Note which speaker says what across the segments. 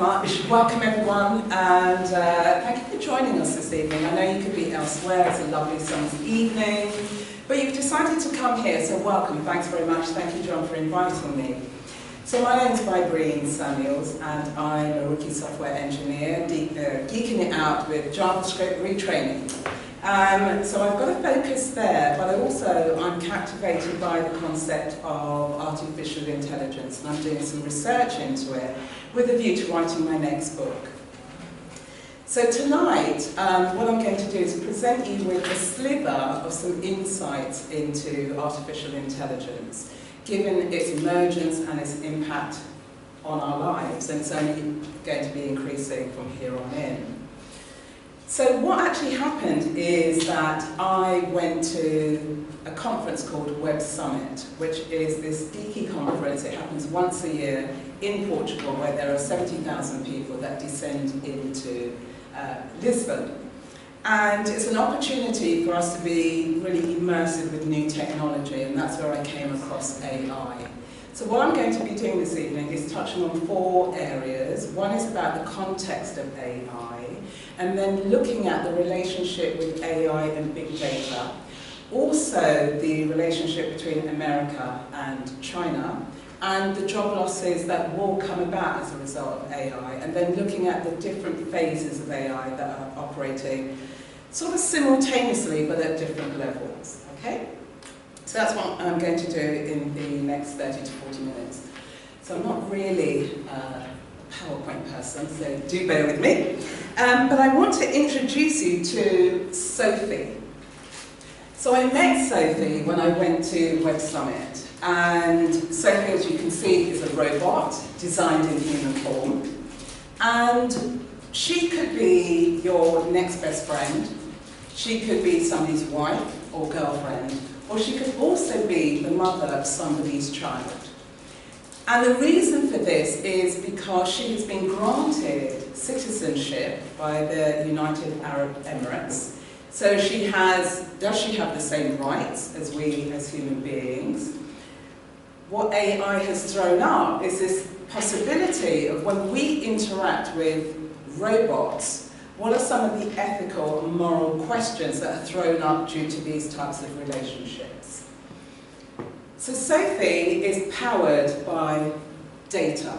Speaker 1: much. Welcome everyone, and thank you for joining us this evening. I know you could be elsewhere, it's a lovely summer's evening, but you've decided to come here, so welcome. Thanks very much. Thank you, John, for inviting me. So my name's Bybreen and I'm a rookie software engineer, geeking it out with JavaScript retraining. So I've got a focus there, but I'm captivated by the concept of artificial intelligence, and I'm doing some research into it with a view to writing my next book. So tonight, what I'm going to do is present you with a sliver of some insights into artificial intelligence, given its emergence and its impact on our lives, and it's only going to be increasing from here on in. So what actually happened is that I went to a conference called Web Summit, which is this geeky conference. It happens once a year in Portugal, where there are 70,000 people that descend into Lisbon. And it's an opportunity for us to be really immersive with new technology, and that's where I came across AI. So what I'm going to be doing this evening is touching on 4 areas. One is about the context of AI, and then looking at the relationship with AI and big data. Also, the relationship between America and China, and the job losses that will come about as a result of AI, and then looking at the different phases of AI that are operating sort of simultaneously, but at different levels, okay? So that's what I'm going to do in the next 30 to 40 minutes. So I'm not really a PowerPoint person, so do bear with me. But I want to introduce you to Sophie. So I met Sophie when I went to Web Summit, and Sophie, as you can see, is a robot designed in human form. And she could be your next best friend, she could be somebody's wife or girlfriend, or she could also be the mother of somebody's child. And the reason for this is because she has been granted citizenship by the United Arab Emirates. So does she have the same rights as we as human beings? What AI has thrown up is this possibility of when we interact with robots, what are some of the ethical and moral questions that are thrown up due to these types of relationships? So Sophie is powered by data.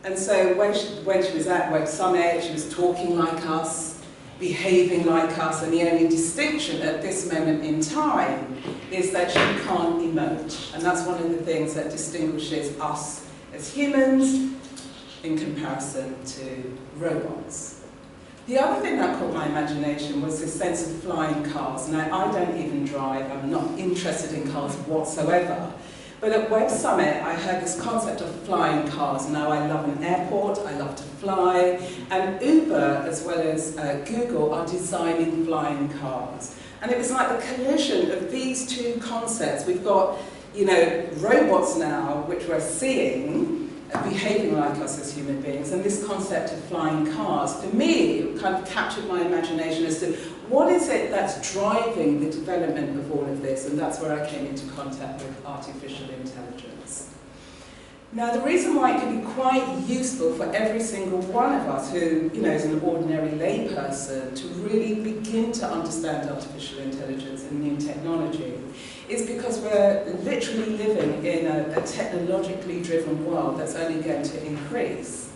Speaker 1: And so when she was at Web Summit, she was talking like us, behaving like us, and the only distinction at this moment in time is that she can't emote. And that's one of the things that distinguishes us as humans in comparison to robots. The other thing that caught my imagination was this sense of flying cars. Now, I don't even drive, I'm not interested in cars whatsoever. But at Web Summit, I heard this concept of flying cars. Now, I love an airport, I love to fly, and Uber, as well as Google, are designing flying cars. And it was like the collision of these two concepts. We've got, robots now, which we're seeing, behaving like us as human beings, and this concept of flying cars, for me, it kind of captured my imagination as to what is it that's driving the development of all of this, and that's where I came into contact with artificial intelligence. Now, the reason why it can be quite useful for every single one of us who, is an ordinary layperson to really begin to understand artificial intelligence and new technology is because we're literally living in a technologically driven world that's only going to increase.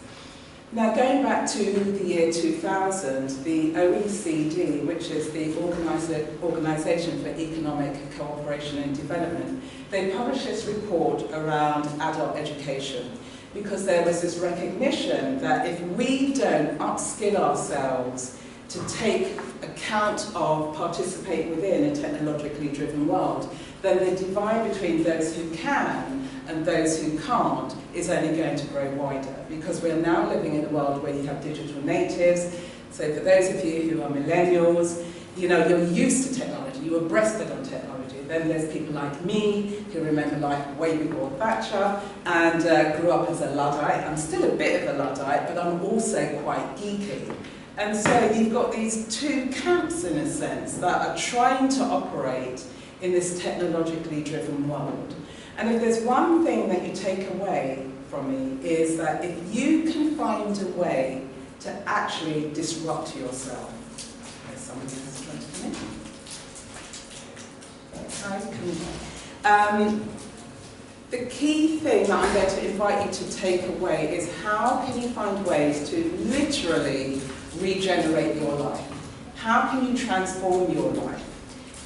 Speaker 1: Now, going back to the year 2000, the OECD, which is the Organisation for Economic Cooperation and Development, they published this report around adult education, because there was this recognition that if we don't upskill ourselves to take account of, participate within a technologically driven world, then the divide between those who can and those who can't is only going to grow wider, because we're now living in a world where you have digital natives. So for those of you who are millennials, you're used to technology, you were breastfed on technology. Then there's people like me who remember life way before Thatcher and grew up as a Luddite. I'm still a bit of a Luddite, but I'm also quite geeky. And so you've got these two camps, in a sense, that are trying to operate in this technologically driven world. And if there's one thing that you take away from me is that if you can find a way to actually disrupt yourself. Okay, somebody has tried to come in. The key thing that I'm going to invite you to take away is how can you find ways to literally regenerate your life? How can you transform your life?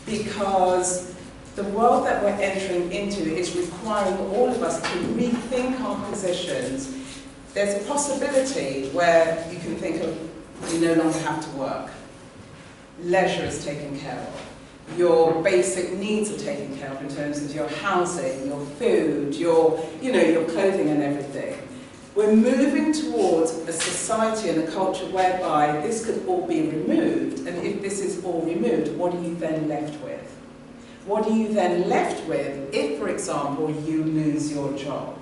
Speaker 1: Because the world that we're entering into is requiring all of us to rethink our positions. There's a possibility where you can think of you no longer have to work. Leisure is taken care of. Your basic needs are taken care of in terms of your housing, your food, your clothing and everything. We're moving towards a society and a culture whereby this could all be removed, and if this is all removed, what are you then left with? What are you then left with if, for example, you lose your job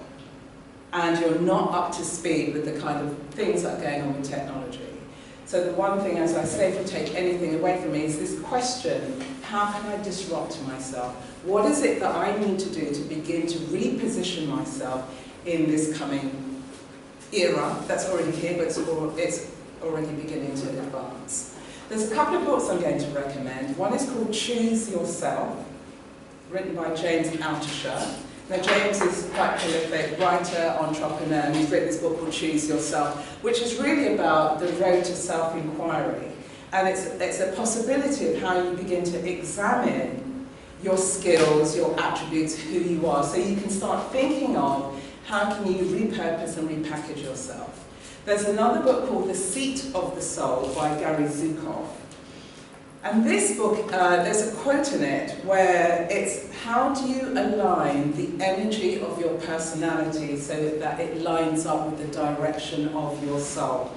Speaker 1: and you're not up to speed with the kind of things that are going on with technology? So the one thing, as I say, if you take anything away from me, is this question, how can I disrupt myself? What is it that I need to do to begin to reposition myself in this coming era that's already here, but it's already beginning to advance? There's a couple of books I'm going to recommend. One is called Choose Yourself, written by James Altucher. Now, James is quite prolific, writer, entrepreneur, and he's written this book called Choose Yourself, which is really about the road to self-inquiry. And it's a possibility of how you begin to examine your skills, your attributes, who you are, so you can start thinking of how can you repurpose and repackage yourself. There's another book called The Seat of the Soul by Gary Zukav. And this book, there's a quote in it where it's how do you align the energy of your personality so that it lines up with the direction of your soul.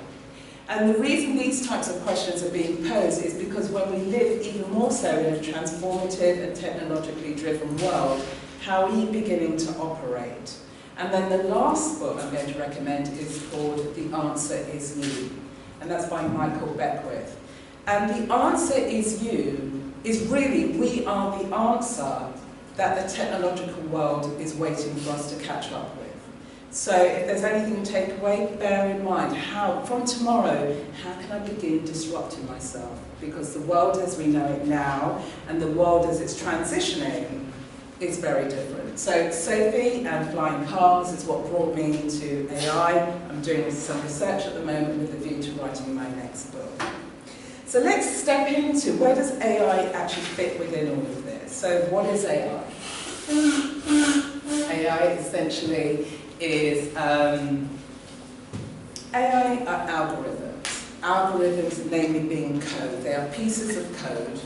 Speaker 1: And the reason these types of questions are being posed is because when we live even more so in a transformative and technologically driven world, how are you beginning to operate? And then the last book I'm going to recommend is called The Answer Is You, and that's by Michael Beckwith. And the answer is you is really, we are the answer that the technological world is waiting for us to catch up with. So if there's anything to take away, bear in mind, from tomorrow, how can I begin disrupting myself? Because the world as we know it now, and the world as it's transitioning, is very different. So Sophie and flying cars is what brought me into AI. I'm doing some research at the moment with a view to writing my next book. So let's step into where does AI actually fit within all of this. So what is AI? AI essentially is AI are algorithms. Algorithms namely being code. They are pieces of code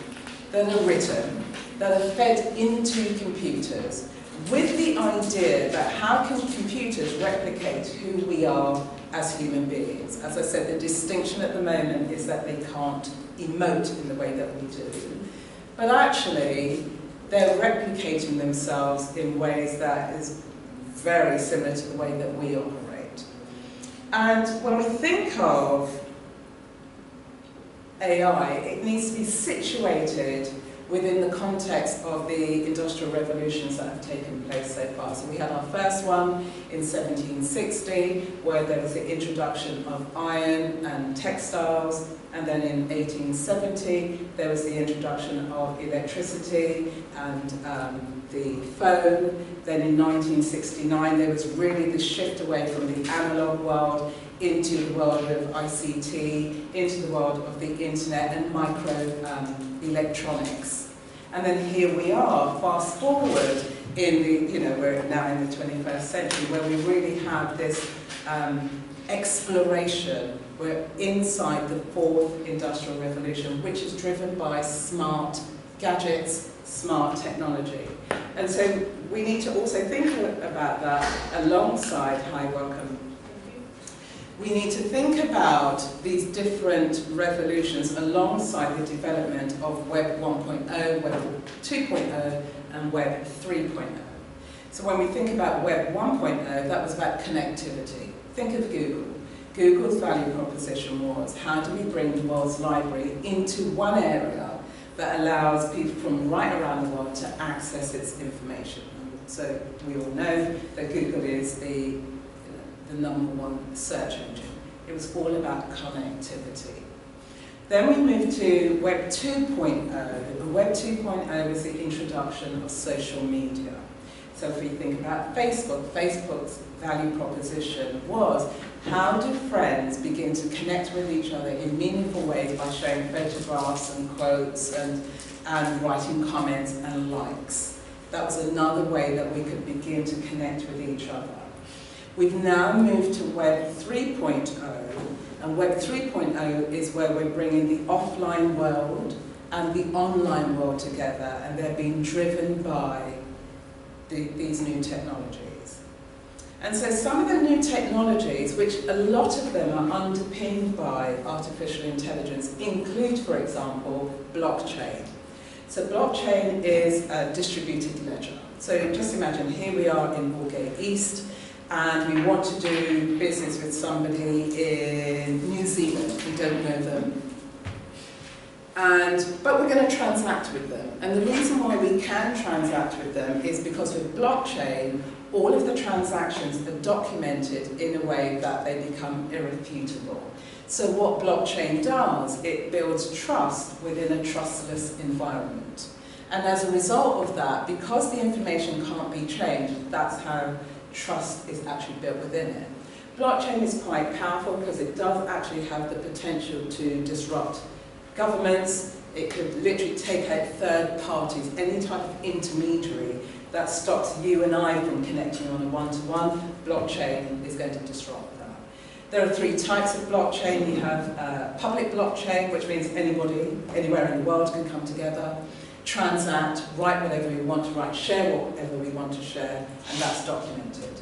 Speaker 1: that are written, that are fed into computers with the idea that how can computers replicate who we are as human beings. As I said, the distinction at the moment is that they can't emote in the way that we do. But actually, they're replicating themselves in ways that is very similar to the way that we operate. And when we think of AI, it needs to be situated within the context of the industrial revolutions that have taken place so far. So we had our first one in 1760, where there was the introduction of iron and textiles, and then in 1870, there was the introduction of electricity and the phone. Then in 1969, there was really the shift away from the analog world into the world of ICT, into the world of the internet and micro electronics. And then here we are, fast forward in the, we're now in the 21st century, where we really have this exploration. We're inside the fourth industrial revolution, which is driven by smart gadgets, smart technology. And so we need to also think about that alongside, hi, welcome. We need to think about these different revolutions alongside the development of Web 1.0, Web 2.0, and Web 3.0. So when we think about Web 1.0, that was about connectivity. Think of Google. Google's value proposition was, how do we bring the world's library into one area that allows people from right around the world to access its information? So we all know that Google is the the #1 search engine. It was all about connectivity. Then we moved to Web 2.0. Web 2.0 was the introduction of social media. So if we think about Facebook, Facebook's value proposition was, how do friends begin to connect with each other in meaningful ways by sharing photographs and quotes and writing comments and likes? That was another way that we could begin to connect with each other. We've now moved to Web 3.0, and Web 3.0 is where we're bringing the offline world and the online world together, and they're being driven by these new technologies. And so some of the new technologies, which a lot of them are underpinned by artificial intelligence, include, for example, blockchain. So blockchain is a distributed ledger. So just imagine, here we are in Moorgate East, and we want to do business with somebody in New Zealand. We don't know them. But we're going to transact with them. And the reason why we can transact with them is because with blockchain, all of the transactions are documented in a way that they become irrefutable. So what blockchain does, it builds trust within a trustless environment. And as a result of that, because the information can't be changed, that's how trust is actually built within it. Blockchain is quite powerful because it does actually have the potential to disrupt governments. It could literally take out third parties, any type of intermediary that stops you and I from connecting on a one-to-one. Blockchain is going to disrupt that. There are 3 types of blockchain. You have public blockchain, which means anybody, anywhere in the world can come together, transact, write whatever we want to write, share whatever we want to share, and that's documented.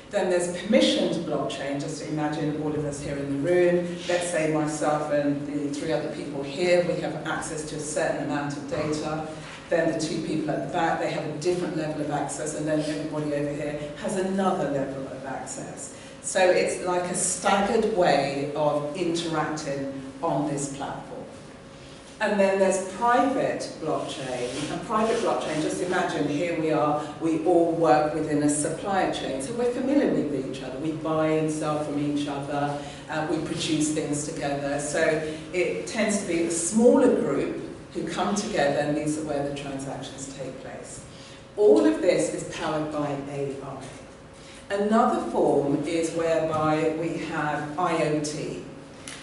Speaker 1: Then there's permissioned blockchain. Just imagine all of us here in the room. Let's say myself and the 3 other people here, we have access to a certain amount of data. Then the 2 people at the back, they have a different level of access, and then everybody over here has another level of access. So it's like a staggered way of interacting on this platform. And then there's private blockchain. And private blockchain, just imagine, here we are, we all work within a supply chain. So we're familiar with each other. We buy and sell from each other. We produce things together. So it tends to be a smaller group who come together, and these are where the transactions take place. All of this is powered by AI. Another form is whereby we have IoT.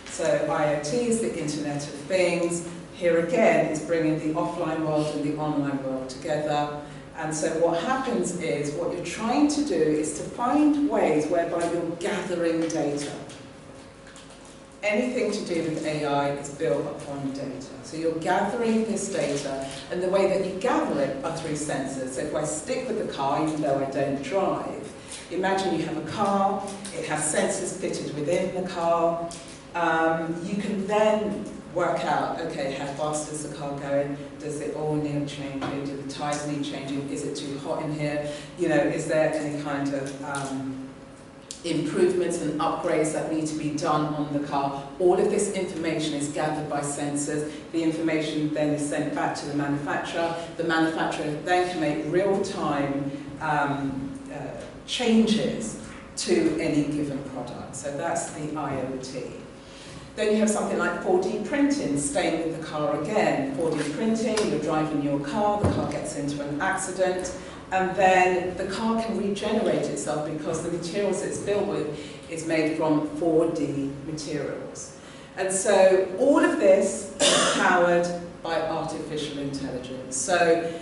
Speaker 1: So IoT is the Internet of Things. Here again is bringing the offline world and the online world together. And so what happens is, what you're trying to do is to find ways whereby you're gathering data. Anything to do with AI is built upon data. So you're gathering this data, and the way that you gather it are through sensors. So if I stick with the car, even though I don't drive, imagine you have a car, it has sensors fitted within the car. You can then work out, okay, how fast is the car going? Does the oil need changing? Do the tyres need changing? Is it too hot in here? You know, is there any kind of improvements and upgrades that need to be done on the car? All of this information is gathered by sensors. The information then is sent back to the manufacturer. The manufacturer then can make real-time changes to any given product. So that's the IoT. Then you have something like 4D printing, staying with the car again. 4D printing, you're driving your car, the car gets into an accident, and then the car can regenerate itself because the materials it's built with is made from 4D materials. And so all of this is powered by artificial intelligence. So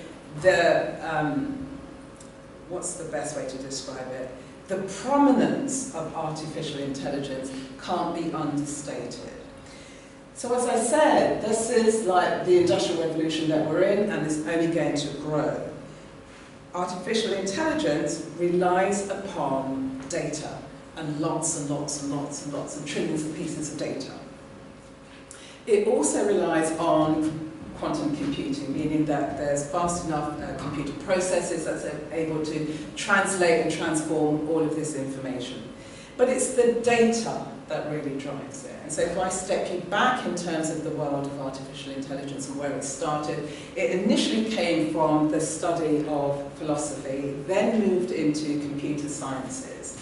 Speaker 1: what's the best way to describe it? The prominence of artificial intelligence can't be understated. So as I said, this is like the industrial revolution that we're in, and it's only going to grow. Artificial intelligence relies upon data, and lots and lots and lots and lots and trillions of pieces of data. It also relies on quantum computing, meaning that there's fast enough computer processes that's able to translate and transform all of this information. But it's the data that really drives it. And so if I step you back in terms of the world of artificial intelligence and where it started, it initially came from the study of philosophy, then moved into computer sciences.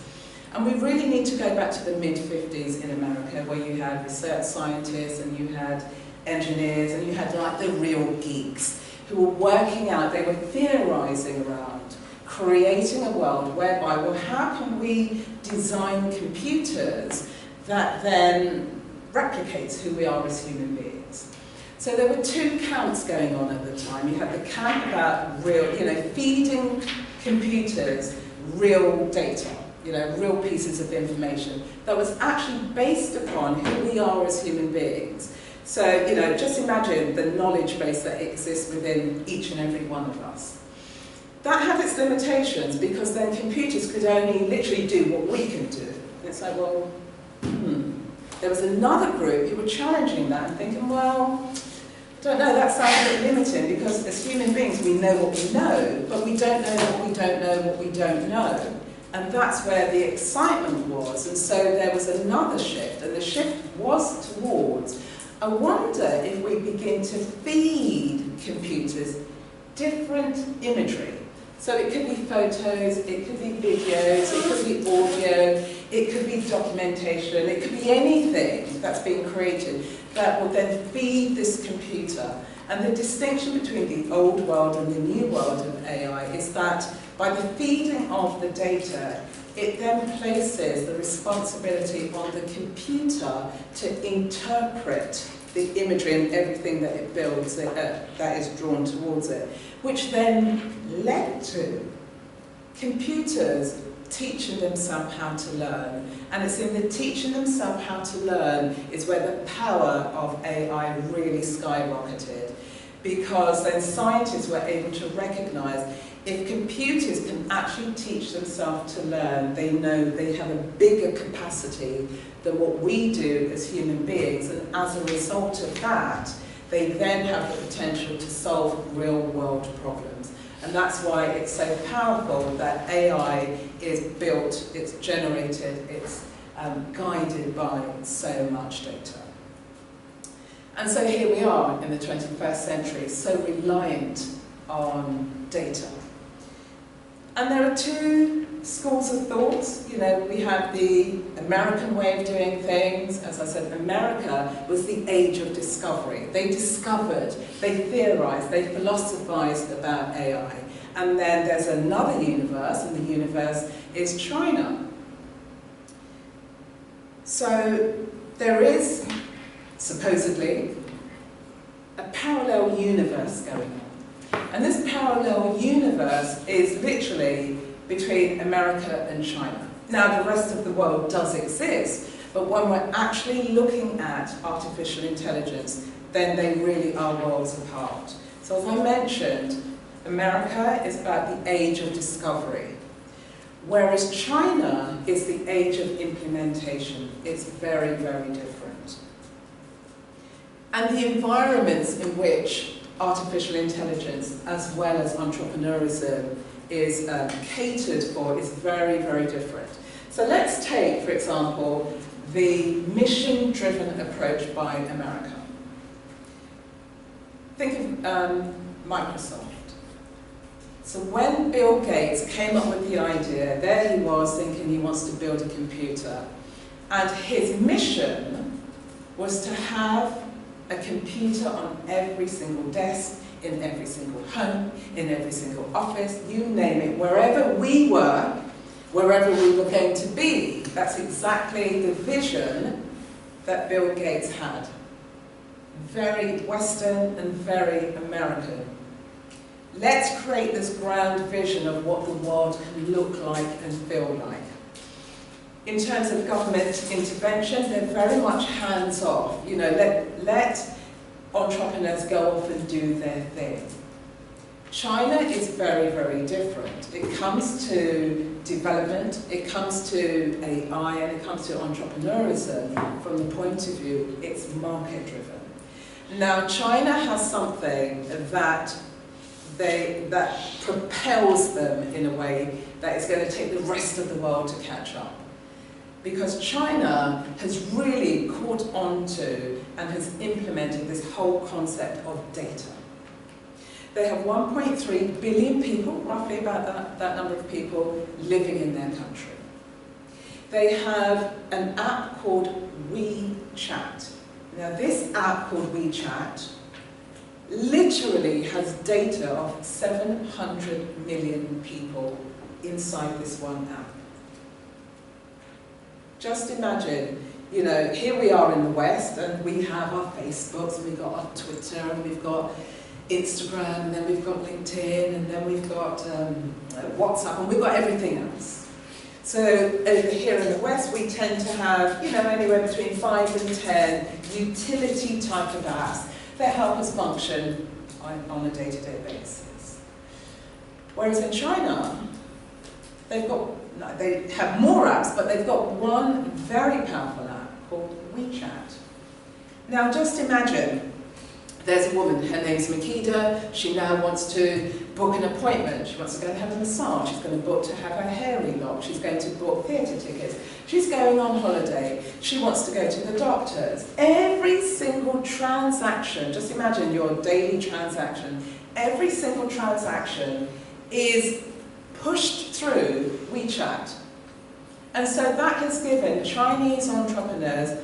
Speaker 1: And we really need to go back to the mid-50s in America, where you had research scientists and you had engineers and you had like the real geeks who were working out, they were theorizing around creating a world whereby, well, how can we design computers that then replicates who we are as human beings? So there were two camps going on at the time. You had the camp about real, feeding computers real data, real pieces of information that was actually based upon who we are as human beings. So, just imagine the knowledge base that exists within each and every one of us. That had its limitations because then computers could only literally do what we can do. And it's like, well, There was another group who were challenging that and thinking, well, I don't know, that sounds a bit limiting because as human beings we know what we know, but we don't know what we don't know what we don't know. And that's where the excitement was. And so there was another shift, and the shift was towards, I wonder if we begin to feed computers different imagery. So it could be photos, it could be videos, it could be audio, it could be documentation, it could be anything that's being created that will then feed this computer. And the distinction between the old world and the new world of AI is that by the feeding of the data, it then places the responsibility on the computer to interpret the imagery and everything that it builds that is drawn towards it, which then led to computers teaching themselves how to learn. And it's in the teaching themselves how to learn is where the power of AI really skyrocketed, because then scientists were able to recognize if computers can actually teach themselves to learn, they know they have a bigger capacity than what we do as human beings, and as a result of that, they then have the potential to solve real-world problems. And that's why it's so powerful that AI is built, it's generated, it's guided by so much data. And so here we are in the 21st century, so reliant on data. And there are two schools of thought. We have the American way of doing things. As I said, America was the age of discovery. They discovered, they theorized, they philosophized about AI. And then there's another universe, and the universe is China. So there is, supposedly, a parallel universe going on. And this parallel universe is literally between America and China. Now, the rest of the world does exist, but when we're actually looking at artificial intelligence, then they really are worlds apart. So as I mentioned, America is about the age of discovery, whereas China is the age of implementation. It's very, very different. And the environments in which artificial intelligence, as well as entrepreneurism, is catered for is very, very different. So let's take, for example, the mission-driven approach by America. Think of Microsoft. So when Bill Gates came up with the idea, there he was thinking he wants to build a computer. And his mission was to have a computer on every single desk, in every single home, in every single office, you name it, wherever we were, wherever we were going to be. That's exactly the vision that Bill Gates had. Very Western and very American. Let's create this grand vision of what the world can look like and feel like. In terms of government intervention, they're very much hands-off. Let entrepreneurs go off and do their thing. China is very, very different. It comes to development, it comes to AI, and it comes to entrepreneurism from the point of view, it's market-driven. Now, China has something that propels them in a way that is going to take the rest of the world to catch up. Because China has really caught on to and has implemented this whole concept of data. They have 1.3 billion people, roughly about that number of people, living in their country. They have an app called WeChat. Now this app called WeChat literally has data of 700 million people inside this one app. Just imagine, you know, here we are in the West and we have our Facebooks and we've got our Twitter and we've got Instagram and then we've got LinkedIn and then we've got WhatsApp and we've got everything else. So over here in the West we tend to have, you know, anywhere between 5 and 10 utility type of apps that help us function on a day-to-day basis. Whereas in China, they have more apps, but they've got one very powerful app called WeChat. Now just imagine, there's a woman, her name's Makeda, she now wants to book an appointment, she wants to go and have a massage, she's going to book to have her hair relocked, she's going to book theatre tickets, she's going on holiday, she wants to go to the doctors. Every single transaction, just imagine your daily transaction, every single transaction is pushed through WeChat. And so that has given Chinese entrepreneurs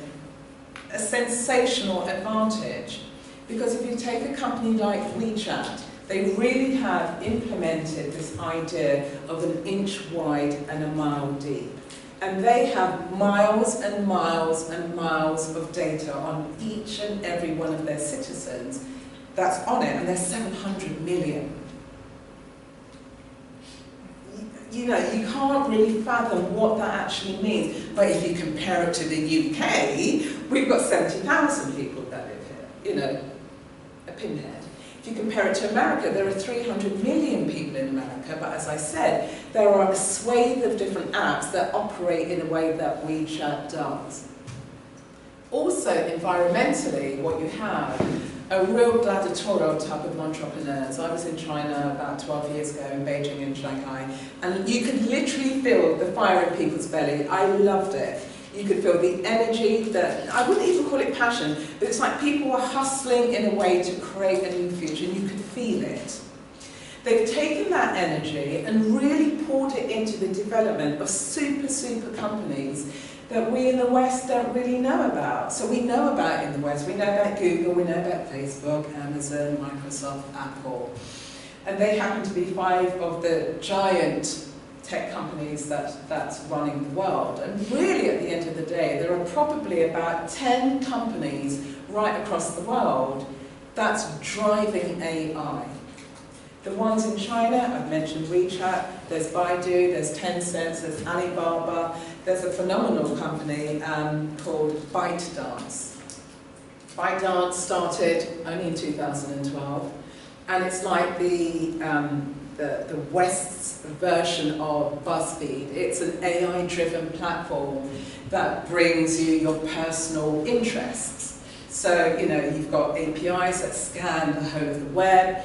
Speaker 1: a sensational advantage. Because if you take a company like WeChat, they really have implemented this idea of an inch wide and a mile deep. And they have miles and miles and miles of data on each and every one of their citizens that's on it, and there's 700 million. You know, you can't really fathom what that actually means. But if you compare it to the UK, we've got 70,000 people that live here, you know, a pinhead. If you compare it to America, there are 300 million people in America, but as I said, there are a swathe of different apps that operate in a way that WeChat does. Also, environmentally, what you have, a real gladiatorial type of entrepreneurs. I was in China about 12 years ago, in Beijing and Shanghai, and you could literally feel the fire in people's belly. I loved it. You could feel the energy, I wouldn't even call it passion, but it's like people were hustling in a way to create a new future, and you could feel it. They've taken that energy and really poured it into the development of super companies that we in the West don't really know about. So we know about in the West, we know about Google, we know about Facebook, Amazon, Microsoft, Apple. And they happen to be 5 of the giant tech companies that's running the world. And really at the end of the day, there are probably about 10 companies right across the world that's driving AI. The ones in China, I've mentioned WeChat, there's Baidu, there's Tencent, there's Alibaba, there's a phenomenal company called ByteDance. ByteDance started only in 2012, and it's like the West's version of BuzzFeed. It's an AI-driven platform that brings you your personal interests. So, you know, you've got APIs that scan the whole of the web,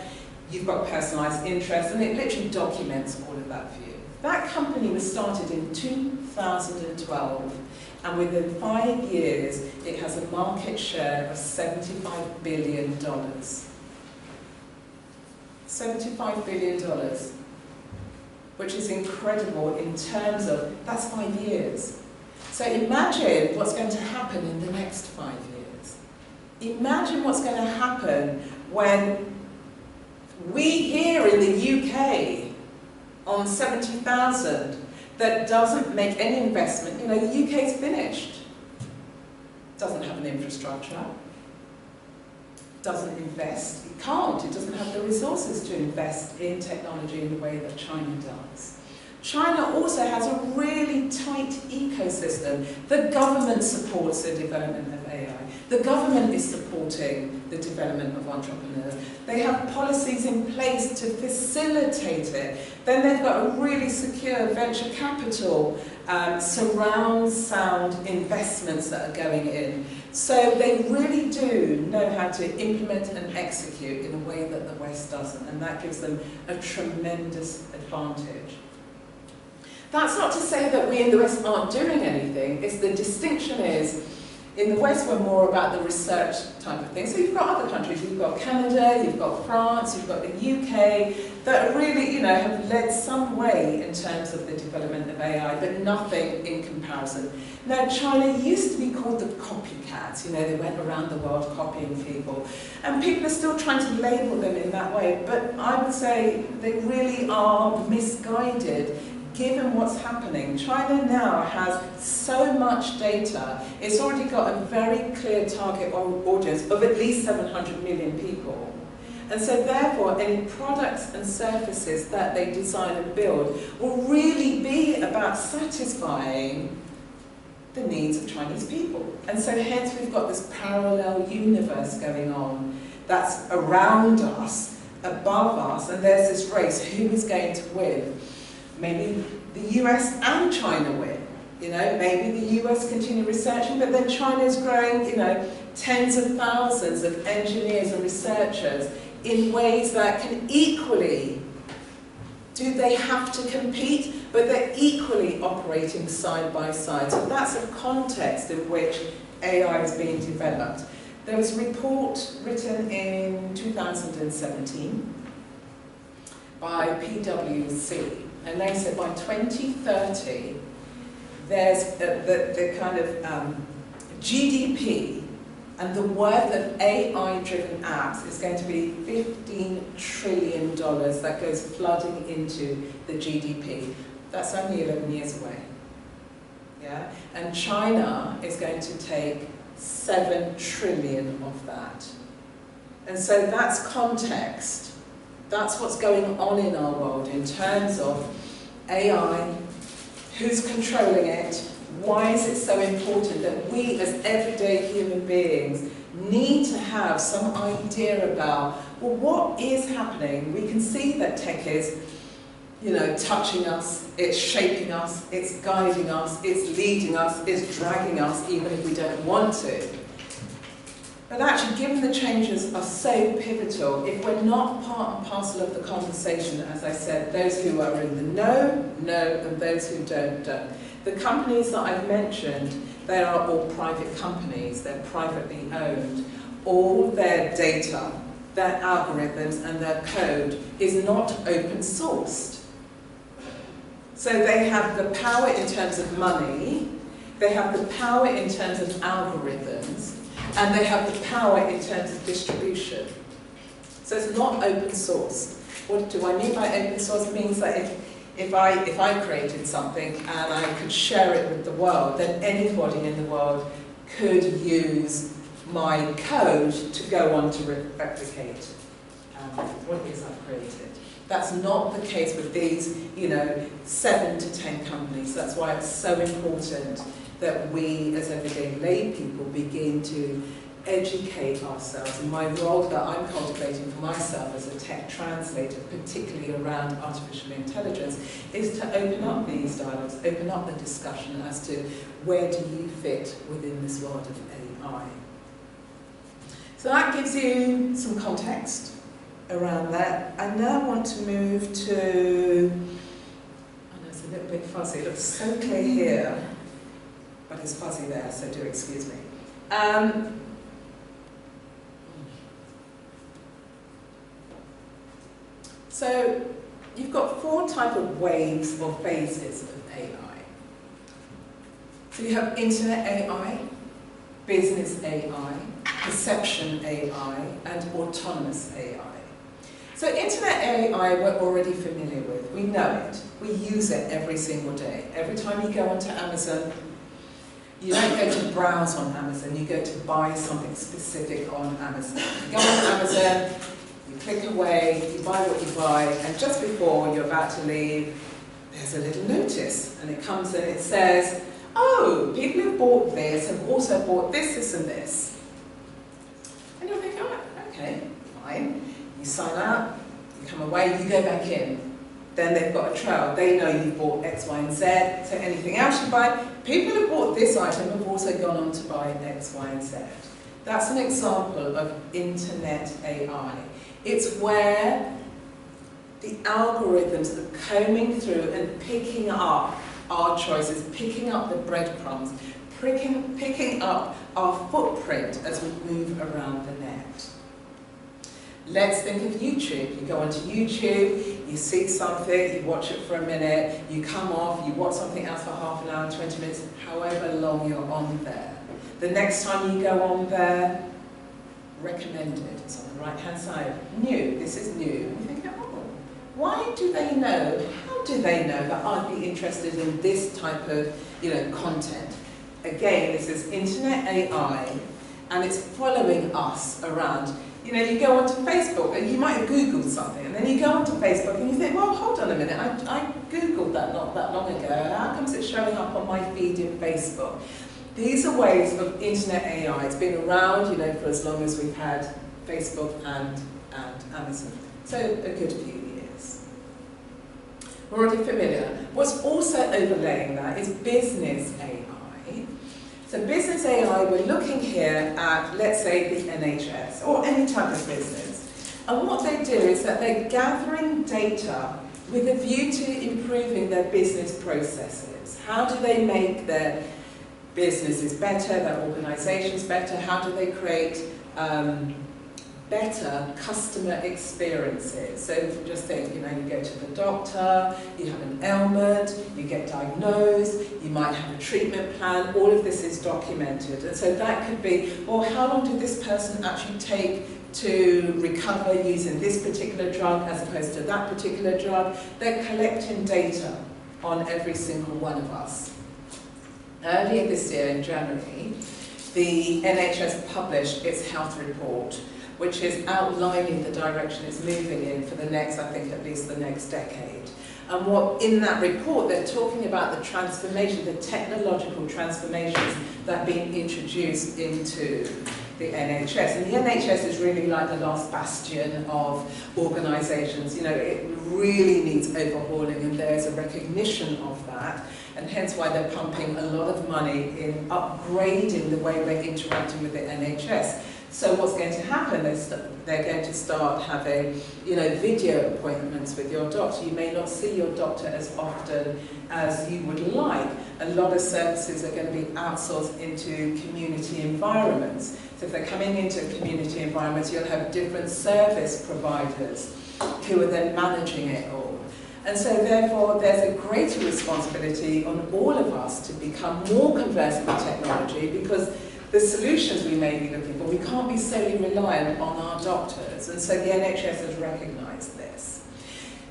Speaker 1: you've got personalized interests, and it literally documents all of that for you. That company was started in 2012, and within 5 years, it has a market share of $75 billion. $75 billion, which is incredible in terms of, that's 5 years. So imagine what's going to happen in the next 5 years. Imagine what's going to happen when we here in the UK, on 70,000, that doesn't make any investment. You know, the UK's finished. Doesn't have an infrastructure. Doesn't invest. It can't. It doesn't have the resources to invest in technology in the way that China does. China also has a really tight ecosystem. The government supports the development of AI. The government is supporting the development of entrepreneurs. They have policies in place to facilitate it. Then they've got a really secure venture capital, surround sound investments that are going in. So they really do know how to implement and execute in a way that the West doesn't, and that gives them a tremendous advantage. That's not to say that we in the West aren't doing anything. It's the distinction is, In the West, we're more about the research type of thing. So you've got other countries, you've got Canada, you've got France, you've got the UK, that really, have led some way in terms of the development of AI, but nothing in comparison. Now, China used to be called the copycats. They went around the world copying people. And people are still trying to label them in that way, but I would say they really are misguided. Given what's happening, China now has so much data, it's already got a very clear target audience of at least 700 million people. And so therefore, any products and services that they design and build will really be about satisfying the needs of Chinese people. And so hence we've got this parallel universe going on that's around us, above us, and there's this race, who is going to win? Maybe the US and China win. Maybe the US continue researching, but then China's growing, tens of thousands of engineers and researchers in ways that can equally, do they have to compete? But they're equally operating side by side. So that's a context in which AI is being developed. There was a report written in 2017 by PwC. And they said by 2030, there's the kind of GDP and the worth of AI-driven apps is going to be $15 trillion that goes flooding into the GDP. That's only 11 years away. Yeah? And China is going to take 7 trillion of that. And so that's context. That's what's going on in our world in terms of AI, who's controlling it, why is it so important that we as everyday human beings need to have some idea about, well, what is happening? We can see that tech is, touching us, it's shaping us, it's guiding us, it's leading us, it's dragging us, even if we don't want to. But actually, given the changes are so pivotal, if we're not part and parcel of the conversation, as I said, those who are in the know, and those who don't. The companies that I've mentioned, they are all private companies, they're privately owned. All their data, their algorithms and their code is not open sourced. So they have the power in terms of money, they have the power in terms of algorithms, and they have the power in terms of distribution. So it's not open source. What do I mean by open source? It means that if I created something and I could share it with the world, then anybody in the world could use my code to go on to replicate what it is I've created. That's not the case with these, 7 to 10 companies. That's why it's so important that we, as everyday lay people, begin to educate ourselves. And my role that I'm cultivating for myself as a tech translator, particularly around artificial intelligence, is to open up these dialogues, open up the discussion as to where do you fit within this world of AI. So that gives you some context around that. I now want to move to, I know it's a little bit fuzzy, it looks so clear here, but it's fuzzy there, so do excuse me. So you've got 4 types of waves or phases of AI. So you have internet AI, business AI, perception AI, and autonomous AI. So internet AI we're already familiar with. We know it. We use it every single day. Every time you go onto Amazon, you don't go to browse on Amazon, you go to buy something specific on Amazon. You go on Amazon, you click away, you buy what you buy, and just before you're about to leave, there's a little notice, and it comes and it says, oh, people who bought this have also bought this, this, and this. And you'll think, oh, okay, fine. You sign up, you come away, you go back in. Then they've got a trail. They know you've bought X, Y, and Z, so anything else you buy, people who bought this item have also gone on to buy X, Y, and Z. That's an example of internet AI. It's where the algorithms are combing through and picking up our choices, picking up the breadcrumbs, picking up our footprint as we move around the net. Let's think of YouTube. You go onto YouTube, you see something, you watch it for a minute, you come off, you watch something else for half an hour, 20 minutes, however long you're on there. The next time you go on there, recommended, it's on the right-hand side. New, this is new. And you think, oh, why do they know? How do they know that I'd be interested in this type of, content? Again, this is Internet AI, and it's following us around. You go onto Facebook, and you might have Googled something, and then you go onto Facebook, and you think, well, hold on a minute, I Googled that not that long ago, how comes it's showing up on my feed in Facebook? These are ways of Internet AI. It's been around, for as long as we've had Facebook and Amazon. So a good few years. We're already familiar. What's also overlaying that is business AI. So business AI, we're looking here at, let's say, the NHS, or any type of business. And what they do is that they're gathering data with a view to improving their business processes. How do they make their businesses better, their organisations better? How do they create better customer experiences? So just think, you go to the doctor, you have an ailment, you get diagnosed, you might have a treatment plan, all of this is documented. And so that could be, well, how long did this person actually take to recover using this particular drug as opposed to that particular drug? They're collecting data on every single one of us. Earlier this year, in January, the NHS published its health report, which is outlining the direction it's moving in for the next, I think at least the next decade. And what in that report, they're talking about the transformation, the technological transformations that are being introduced into the NHS. And the NHS is really like the last bastion of organisations. It really needs overhauling, and there's a recognition of that. And hence why they're pumping a lot of money in upgrading the way we're interacting with the NHS. So what's going to happen is that they're going to start having, video appointments with your doctor. You may not see your doctor as often as you would like. A lot of services are going to be outsourced into community environments. So if they're coming into community environments, you'll have different service providers who are then managing it all. And so therefore there's a greater responsibility on all of us to become more conversant with technology, because the solutions we may be looking for, we can't be solely reliant on our doctors, and so the NHS has recognised this.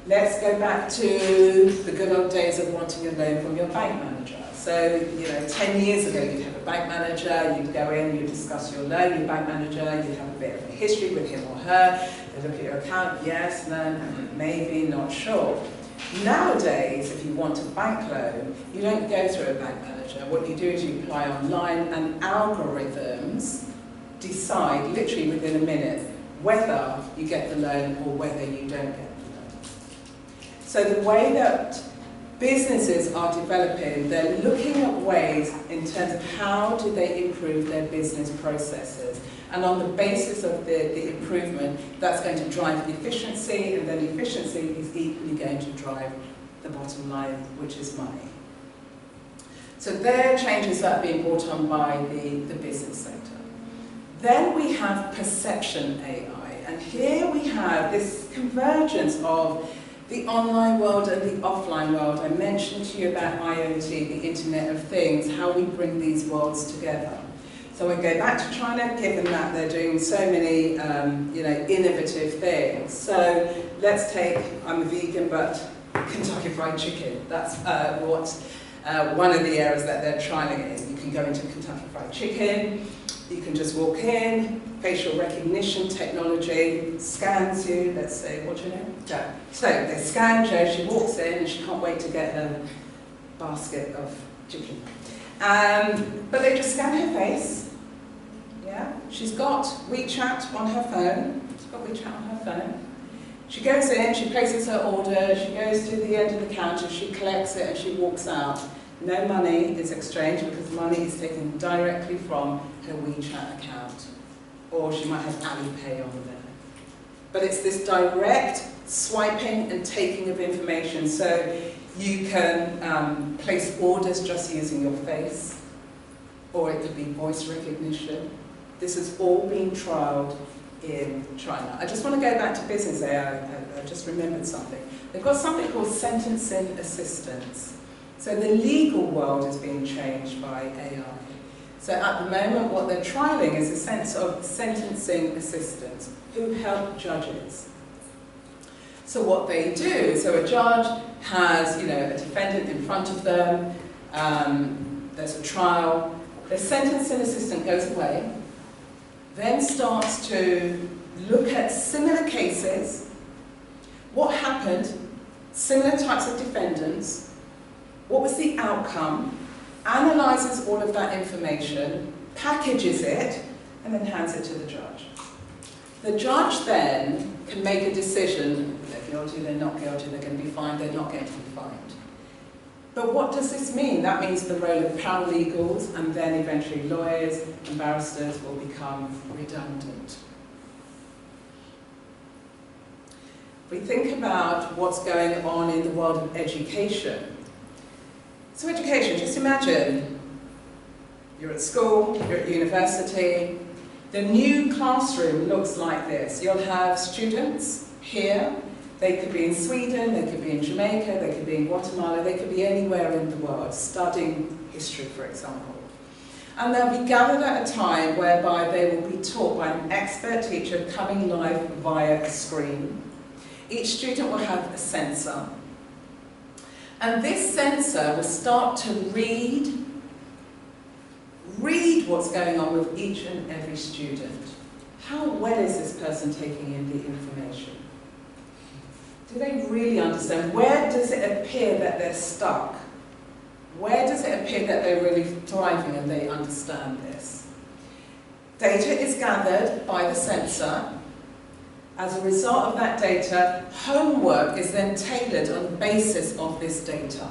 Speaker 1: Let's go back to the good old days of wanting a loan from your bank manager. So, 10 years ago you'd have a bank manager, you'd go in, you'd discuss your loan, your bank manager, you'd have a bit of a history with him or her, they'd look at your account, yes, no, maybe, not sure. Nowadays, if you want a bank loan, you don't go through a bank manager. What you do is you apply online, and algorithms decide, literally within a minute, whether you get the loan or whether you don't get the loan. So the way that businesses are developing, they're looking at ways in terms of how do they improve their business processes. And on the basis of the improvement, that's going to drive efficiency, and then efficiency is equally going to drive the bottom line, which is money. So there are changes that are being brought on by the business sector. Then we have perception AI, and here we have this convergence of the online world and the offline world. I mentioned to you about IoT, the Internet of Things, how we bring these worlds together. So we go back to China, given that they're doing so many, innovative things. So let's take, I'm a vegan, but Kentucky Fried Chicken. That's one of the areas that they're trialing it in. You can go into Kentucky Fried Chicken, you can just walk in, facial recognition technology scans you, let's say, what's your name? Jo. So they scan Jo, she walks in and she can't wait to get her basket of chicken. But they just scan her face. Yeah, she's got WeChat on her phone. She's got WeChat on her phone. She goes in, she places her order, she goes to the end of the counter, she collects it and she walks out. No money is exchanged because money is taken directly from her WeChat account. Or she might have Alipay on there. But it's this direct swiping and taking of information. So you can place orders just using your face. or it could be voice recognition. This has all been trialled in China. I just want to go back to business AI. I just remembered something. They've got something called sentencing assistance. So the legal world is being changed by AI. So at the moment, what they're trialling is a sense of sentencing assistants who help judges. So what they do, so a judge has, a defendant in front of them, there's a trial, the sentencing assistant goes away, then starts to look at similar cases, what happened, similar types of defendants, what was the outcome, analyses all of that information, packages it, and then hands it to the judge. The judge then can make a decision, they're guilty, they're not guilty, they're going to be fined, they're not going to be fined. But what does this mean? That means the role of paralegals and then eventually lawyers and barristers will become redundant. If we think about what's going on in the world of education, so education, just imagine you're at school, you're at university, the new classroom looks like this. You'll have students here, they could be in Sweden, they could be in Jamaica, they could be in Guatemala, they could be anywhere in the world, studying history, for example. And they'll be gathered at a time whereby they will be taught by an expert teacher coming live via a screen. Each student will have a sensor. And this sensor will start to read what's going on with each and every student. How well is this person taking in the information? Do they really understand? Where does it appear that they're stuck? Where does it appear that they're really thriving and they understand this? Data is gathered by the sensor. As a result of that data, homework is then tailored on the basis of this data.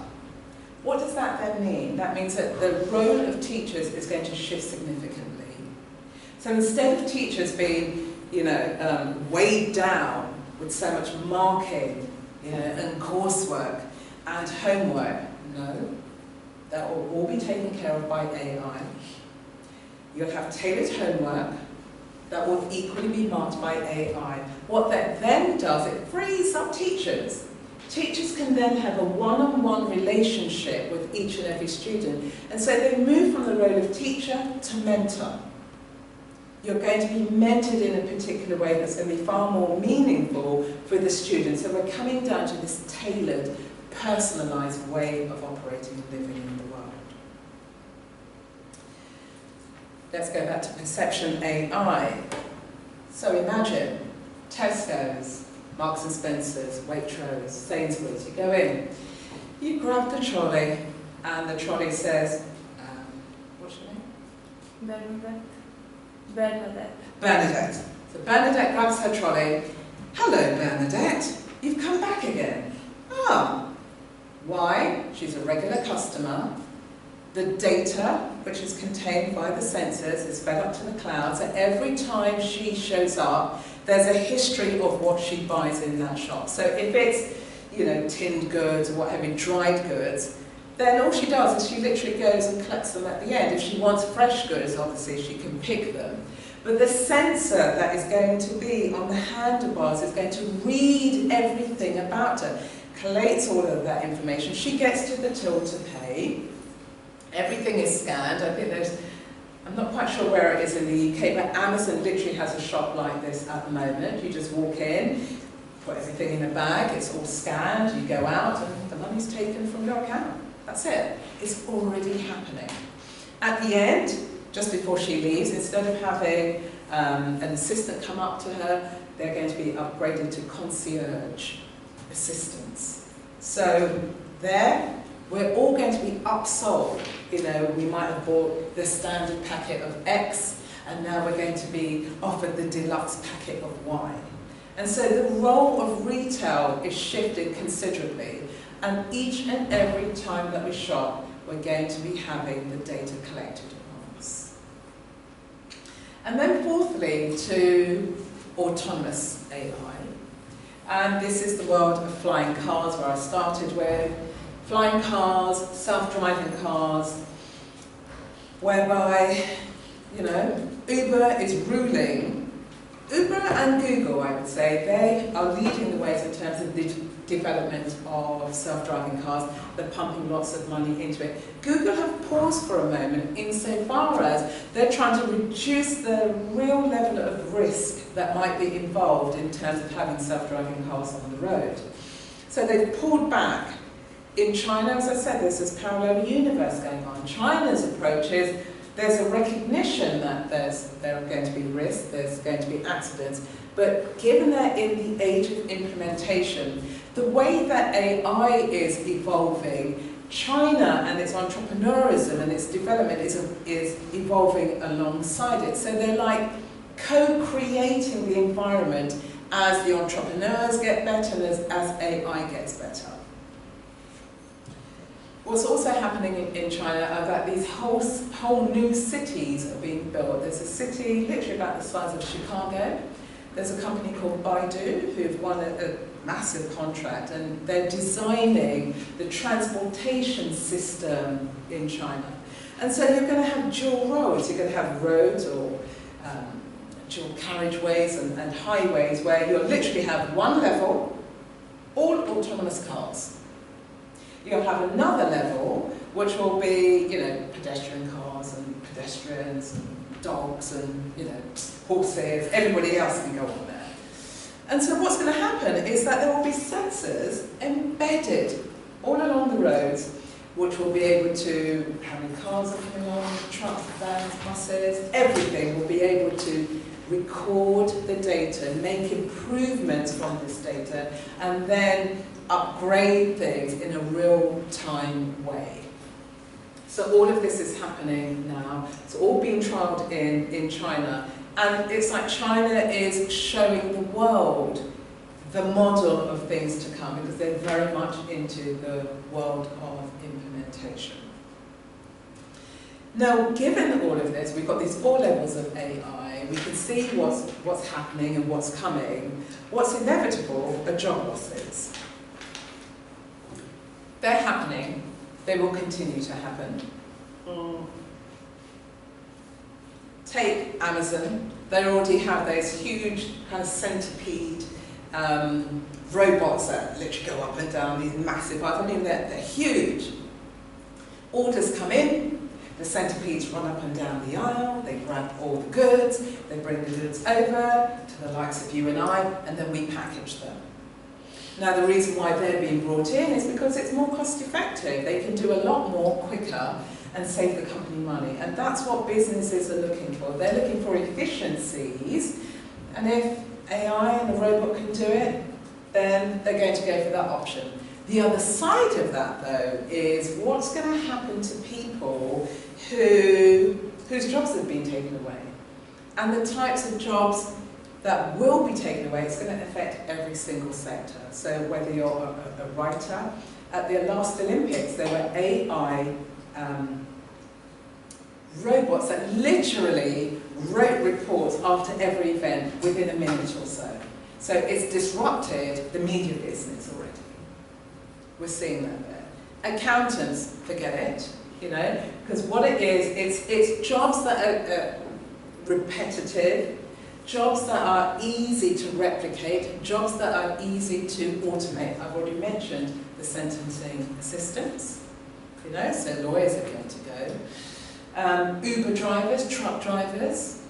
Speaker 1: What does that then mean? That means that the role of teachers is going to shift significantly. So instead of teachers being, weighed down with so much marking, and coursework and homework, no, that will all be taken care of by AI. You'll have tailored homework that will equally be marked by AI. What that then does, it frees up teachers. Teachers can then have a one-on-one relationship with each and every student. And so they move from the role of teacher to mentor. You're going to be mentored in a particular way that's going to be far more meaningful for the students. So we're coming down to this tailored, personalised way of operating and living in the world. Let's go back to perception AI. So imagine Tesco's, Marks and Spencer's, Waitrose, Sainsbury's. You go in, you grab the trolley, and the trolley says, what's your name?
Speaker 2: Bernadette.
Speaker 1: Bernadette. So Bernadette grabs her trolley. Hello, Bernadette. You've come back again. Ah. Why? She's a regular customer. The data, which is contained by the sensors, is fed up to the cloud. So every time she shows up, there's a history of what she buys in that shop. So if it's, tinned goods or what have you, dried goods, then all she does is she literally goes and collects them at the end. If she wants fresh goods, obviously she can pick them. But the sensor that is going to be on the handlebars is going to read everything about her, collates all of that information. She gets to the till to pay. Everything is scanned. I think I'm not quite sure where it is in the UK, but Amazon literally has a shop like this at the moment. You just walk in, put everything in a bag, it's all scanned, you go out, and the money's taken from your account. That's it. It's already happening. At the end, just before she leaves, instead of having an assistant come up to her, they're going to be upgraded to concierge assistants. So there, we're all going to be upsold. We might have bought the standard packet of X, and now we're going to be offered the deluxe packet of Y. And so the role of retail is shifting considerably. And each and every time that we shop, we're going to be having the data collected on us. And then fourthly, to autonomous AI. And this is the world of flying cars, where I started with. Flying cars, self-driving cars. whereby, you know, Uber is ruling. Uber and Google, I would say, they are leading the ways in terms of the development of self-driving cars. They're pumping lots of money into it. Google have paused for a moment insofar as they're trying to reduce the real level of risk that might be involved in terms of having self-driving cars on the road. So they've pulled back. In China, as I said, there's this parallel universe going on. China's approach is there's a recognition that there are going to be risks, there's going to be accidents, but given that in the age of implementation, the way that AI is evolving, China and its entrepreneurism and its development is evolving alongside it. So they're like co-creating the environment as the entrepreneurs get better and as AI gets better. What's also happening in China are that these whole new cities are being built. There's a city literally about the size of Chicago. There's a company called Baidu who've won a massive contract, and they're designing the transportation system in China. And so you're going to have dual roads. You're going to have roads or dual carriageways and highways where you'll literally have one level, all autonomous cars. You'll have another level, which will be, you know, pedestrian cars and pedestrians and dogs and, you know, horses, everybody else can go on there. And so what's going to happen is that there will be sensors embedded all along the roads, which will be able to, how many cars are coming along, trucks, vans, buses, everything will be able to record the data, make improvements from this data, and then upgrade things in a real-time way. So all of this is happening now. It's all being trialled in China. And it's like China is showing the world the model of things to come, because they're very much into the world of implementation. Now, given all of this, we've got these 4 levels of AI. We can see what's happening and what's coming. What's inevitable are job losses. They're happening. They will continue to happen. Take Amazon. They already have those huge kind of centipede robots that literally go up and down these massive aisles. I mean, they're huge. Orders come in. The centipedes run up and down the aisle. They grab all the goods. They bring the goods over to the likes of you and I, and then we package them. Now, the reason why they're being brought in is because it's more cost effective. They can do a lot more quicker and save the company money. And that's what businesses are looking for. They're looking for efficiencies. And if AI and a robot can do it, then they're going to go for that option. The other side of that, though, is what's going to happen to people whose jobs have been taken away. And the types of jobs that will be taken away, it's going to affect every single sector. So whether you're a writer, at the last Olympics there were AI robots that literally wrote reports after every event within a minute or so. So it's disrupted the media business already. We're seeing that there. Accountants, forget it, you know, because what it is, it's jobs that are repetitive, jobs that are easy to replicate, jobs that are easy to automate. I've already mentioned the sentencing assistants, you know, so lawyers are going to go. Uber drivers, truck drivers,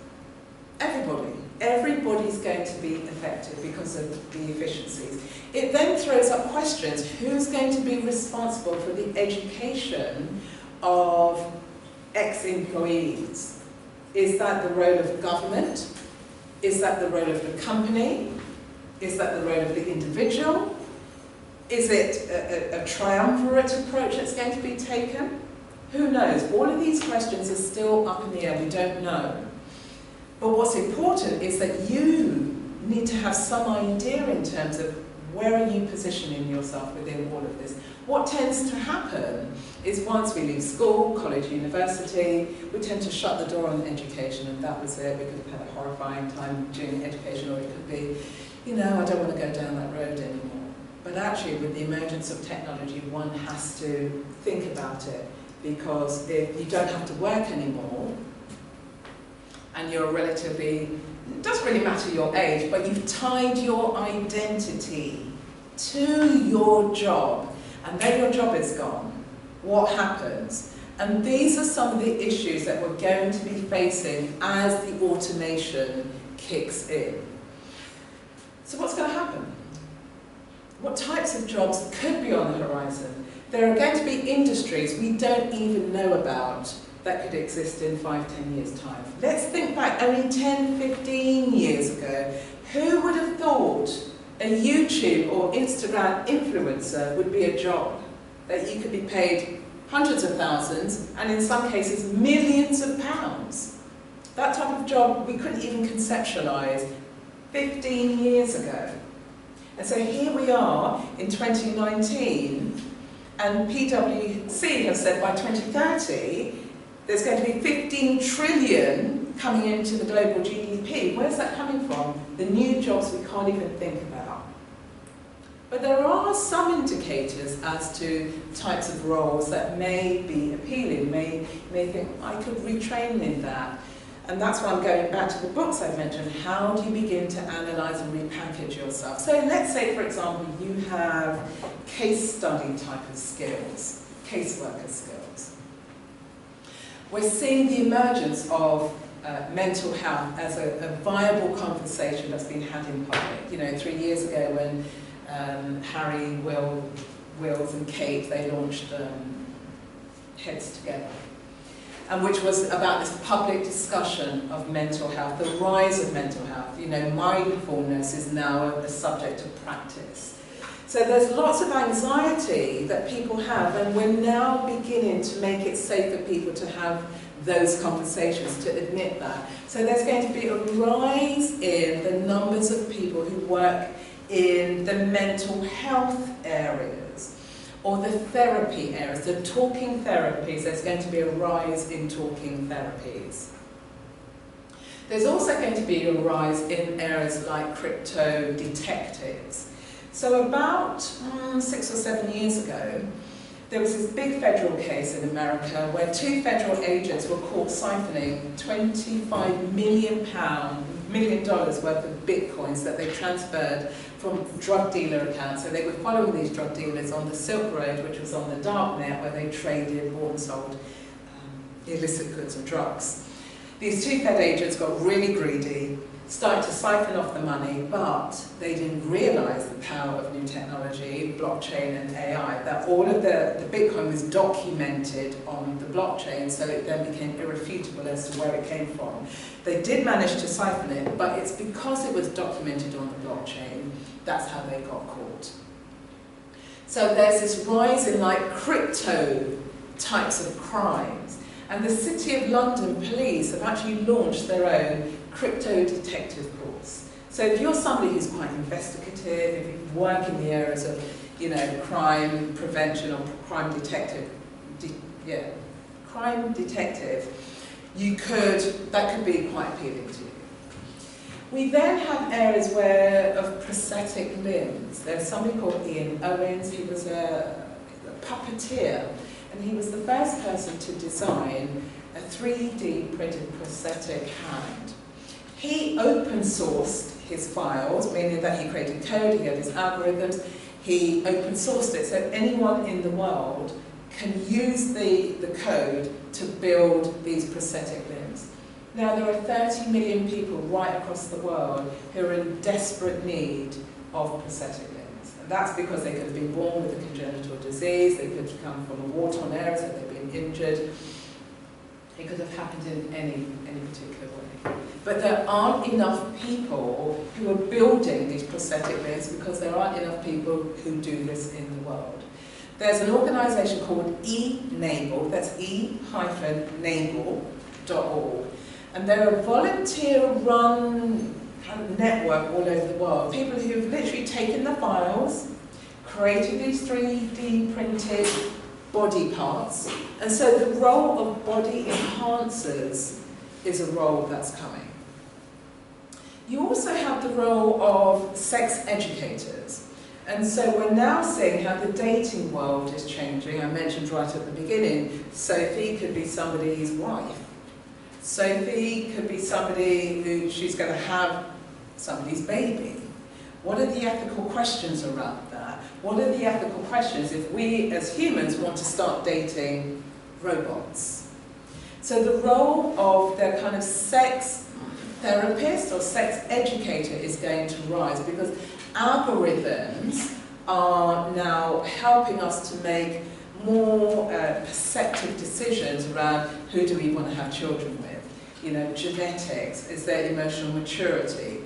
Speaker 1: everybody's going to be affected because of the efficiencies. It then throws up questions. Who's going to be responsible for the education of ex-employees? Is that the role of the government? Is that the role of the company? Is that the role of the individual? Is it a triumvirate approach that's going to be taken? Who knows? All of these questions are still up in the air. We don't know. But what's important is that you need to have some idea in terms of where are you positioning yourself within all of this. What tends to happen is once we leave school, college, university, we tend to shut the door on education, and that was it. We could have had a horrifying time during education, or it could be, you know, I don't want to go down that road anymore. But actually, with the emergence of technology, one has to think about it. because if you don't have to work anymore, and you're relatively, it doesn't really matter your age, but you've tied your identity to your job, and then your job is gone, what happens? And these are some of the issues that we're going to be facing as the automation kicks in. So what's going to happen? What types of jobs could be on the horizon? There are going to be industries we don't even know about that could exist in 5-10 years' time. Let's think back only 10-15 years ago. Who would have thought a YouTube or Instagram influencer would be a job that you could be paid hundreds of thousands and in some cases millions of pounds? That type of job we couldn't even conceptualize 15 years ago. And so here we are in 2019, and PwC has said by 2030 there's going to be 15 trillion coming into the global GDP. Where's that coming from? The new jobs we can't even think about. But there are some indicators as to types of roles that may be appealing, may think, I could retrain in that. And that's why I'm going back to the books I mentioned. How do you begin to analyse and repackage yourself? So let's say, for example, you have case study type of skills, caseworker skills. We're seeing the emergence of mental health as a viable conversation that's been had in public. You know, 3 years ago when Harry, Wills and Kate, they launched Heads Together, and which was about this public discussion of mental health, the rise of mental health. You know, mindfulness is now a subject of practice. So there's lots of anxiety that people have, and we're now beginning to make it safe for people to have those conversations, to admit that. So there's going to be a rise in the numbers of people who work in the mental health areas, or the therapy areas, the talking therapies. There's going to be a rise in talking therapies. There's also going to be a rise in areas like crypto detectives. So about 6 or 7 years ago, there was this big federal case in America where 2 federal agents were caught siphoning $25 million worth of bitcoins that they transferred from drug dealer accounts. So they were following these drug dealers on the Silk Road, which was on the dark net, where they traded, bought and sold illicit goods and drugs. These 2 Fed agents got really greedy, started to siphon off the money, but they didn't realise the power of new technology, blockchain and AI, that all of the Bitcoin was documented on the blockchain, so it then became irrefutable as to where it came from. They did manage to siphon it, but it's because it was documented on the blockchain, that's how they got caught. So there's this rise in like crypto types of crimes, and the City of London Police have actually launched their own crypto detective course. So if you're somebody who's quite investigative, if you work in the areas of, you know, crime prevention or crime detective, that could be quite appealing to you. We then have areas of prosthetic limbs. There's somebody called Ian Owens. He was a puppeteer, and he was the first person to design a 3D printed prosthetic hand. He open sourced his files, meaning that he created code, he had his algorithms, he open sourced it, so anyone in the world can use the code to build these prosthetic limbs. Now there are 30 million people right across the world who are in desperate need of prosthetic limbs. And that's because they could have been born with a congenital disease, they could have come from a war-torn area, so they've been injured. It could have happened in any particular way. But there aren't enough people who are building these prosthetic limbs because there aren't enough people who do this in the world. There's an organisation called eNable, that's e-nable.org, and they're a volunteer-run kind of network all over the world. People who've literally taken the files, created these 3D printed body parts, and so the role of body enhancers is a role that's coming. You also have the role of sex educators, And so we're now seeing how the dating world is changing. I mentioned right at the beginning, Sophie could be somebody's wife. Sophie could be somebody who she's going to have somebody's baby. What are the ethical questions around that? What are the ethical questions if we as humans want to start dating robots? So the role of the kind of sex therapist or sex educator is going to rise, because algorithms are now helping us to make more perceptive decisions around who do we want to have children with. You know, genetics, is there emotional maturity,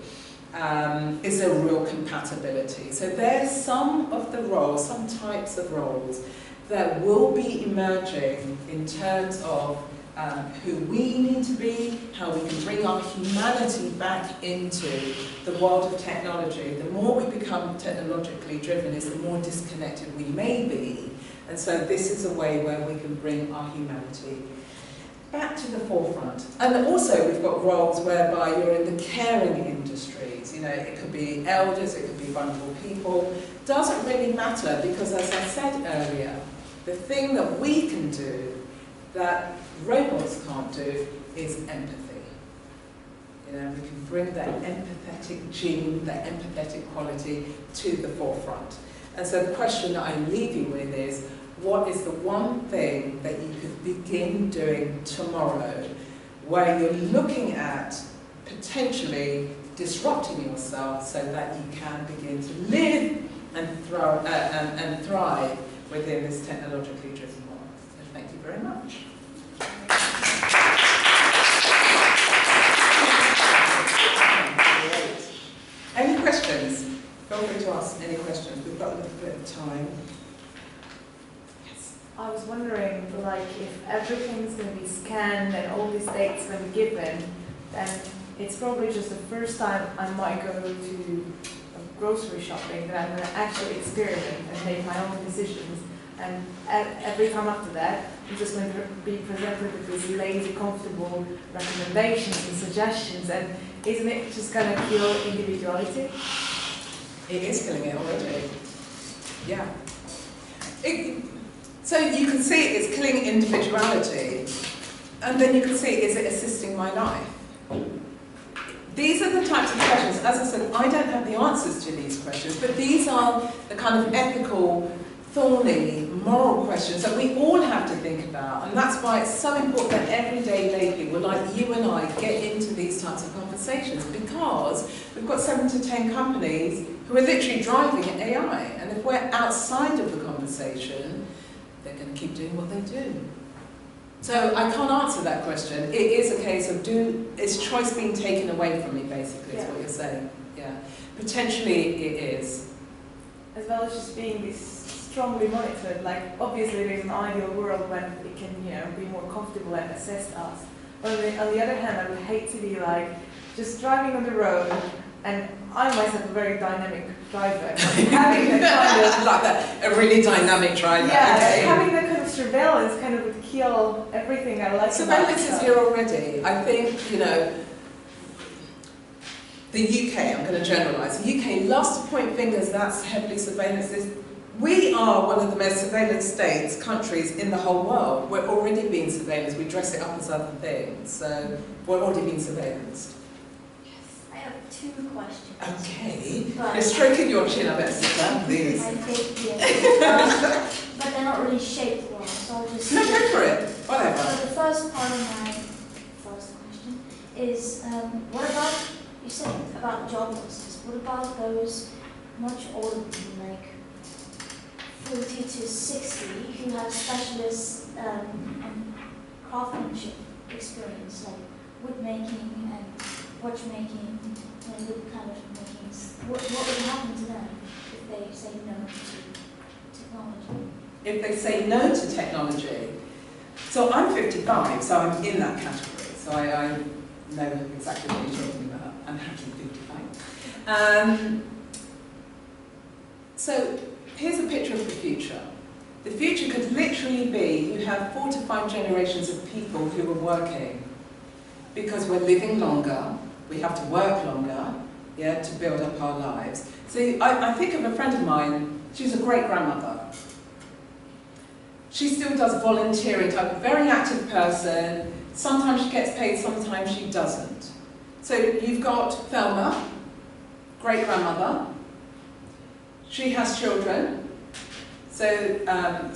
Speaker 1: is there real compatibility? So there's some of the roles, some types of roles that will be emerging in terms of who we need to be, how we can bring our humanity back into the world of technology. The more we become technologically driven is the more disconnected we may be. And so this is a way where we can bring our humanity back to the forefront. And also we've got roles whereby you're in the caring industries. You know, it could be elders, it could be vulnerable people. Doesn't really matter, because as I said earlier, the thing that we can do that robots can't do is empathy. You know, we can bring that empathetic gene, that empathetic quality to the forefront. And so the question that I leave you with is, what is the one thing that you could begin doing tomorrow where you're looking at potentially disrupting yourself so that you can begin to live and thrive within this technologically driven world? So thank you very much. Any questions? Feel free to ask any questions. We've got a little bit of time. Yes.
Speaker 2: I was wondering, like, if everything's going to be scanned and all these dates going to be given, then it's probably just the first time I might go to grocery shopping that I'm going to actually experiment and make my own decisions. And every time after that, I'm just going to be presented with these lazy, comfortable recommendations and suggestions. And isn't it just going to kill individuality?
Speaker 1: It is killing it already. Yeah. So you can see it's killing individuality, and then you can see, is it assisting my life? These are the types of questions, as I said, I don't have the answers to these questions, but these are the kind of ethical, thorny, moral questions that we all have to think about. And that's why it's so important that everyday lay people like you and I get into these types of conversations, because we've got 7 to 10 companies who are literally driving AI. And if we're outside of the conversation, they're going to keep doing what they do. So I can't answer that question. It is a case of is choice being taken away from me, basically, is what you're saying. Yeah. Potentially it is.
Speaker 2: As well as just being this strongly monitored, like obviously there's an ideal world when it can, you know, be more comfortable and assess us. But on the other hand, I would hate to be like just driving on the road, and I myself a very dynamic driver, having that kind of
Speaker 1: like that, a really dynamic driver.
Speaker 2: Yeah,
Speaker 1: okay.
Speaker 2: Having that kind of surveillance kind of would kill everything I like.
Speaker 1: Surveillance is here already. I think, you know, the UK, I'm going to generalise, the UK loves to point fingers, that's heavily surveillance. We are one of the most surveillance countries in the whole world. We're already being surveillanced. We dress it up as other things. So we're already being surveillanced.
Speaker 3: Yes, I have 2 questions.
Speaker 1: Okay.
Speaker 3: But
Speaker 1: You're stroking your chin, I better sit down, please.
Speaker 3: I think, yes. But they're not really shaped well, so I'll just...
Speaker 1: No, go for it. Whatever.
Speaker 3: So the first part of my first question is, what about, you said about job losses, what about those much older people, like 40 to 60, who have specialist and craftsmanship experience, like wood making and watchmaking and wood kind of making? What would happen to them if they say no to technology?
Speaker 1: If they say no to technology, so I'm 55, so I'm in that category, so I know exactly what you're talking about. I'm happily 55. So here's a picture of the future. The future could literally be, you have 4 to 5 generations of people who are working, because we're living longer, we have to work longer, yeah, to build up our lives. So I think of a friend of mine, she's a great grandmother. She still does volunteering type, a very active person. Sometimes she gets paid, sometimes she doesn't. So you've got Thelma, great grandmother. She has children. So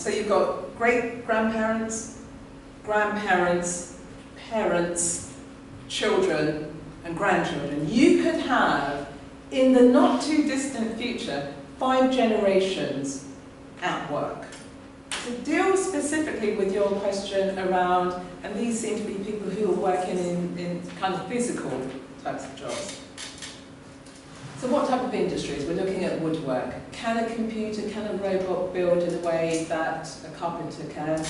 Speaker 1: you've got great grandparents, parents, children, and grandchildren. You could have, in the not too distant future, 5 generations at work. To deal specifically with your question around, and these seem to be people who are working in kind of physical types of jobs. So what type of industries? We're looking at woodwork. Can a computer, can a robot build in a way that a carpenter can?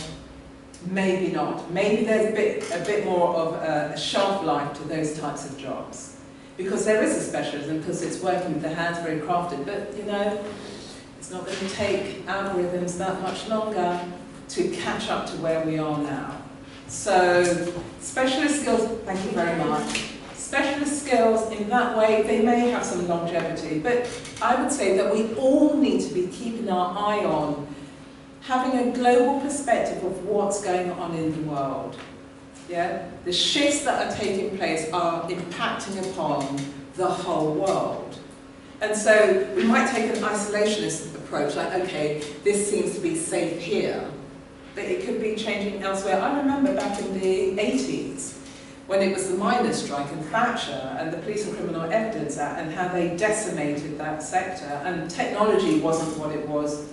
Speaker 1: Maybe not. Maybe there's a bit more of a shelf life to those types of jobs. Because there is a specialism, because it's working with the hands, very crafted, but you know, it's not going to take algorithms that much longer to catch up to where we are now. So, specialist skills, thank you very much. Specialist skills, in that way, they may have some longevity, but I would say that we all need to be keeping our eye on having a global perspective of what's going on in the world. Yeah? The shifts that are taking place are impacting upon the whole world. And so we might take an isolationist approach, like, okay, this seems to be safe here, but it could be changing elsewhere. I remember back in the 80s, when it was the miners' strike and Thatcher and the Police and Criminal Evidence Act and how they decimated that sector, and technology wasn't what it was,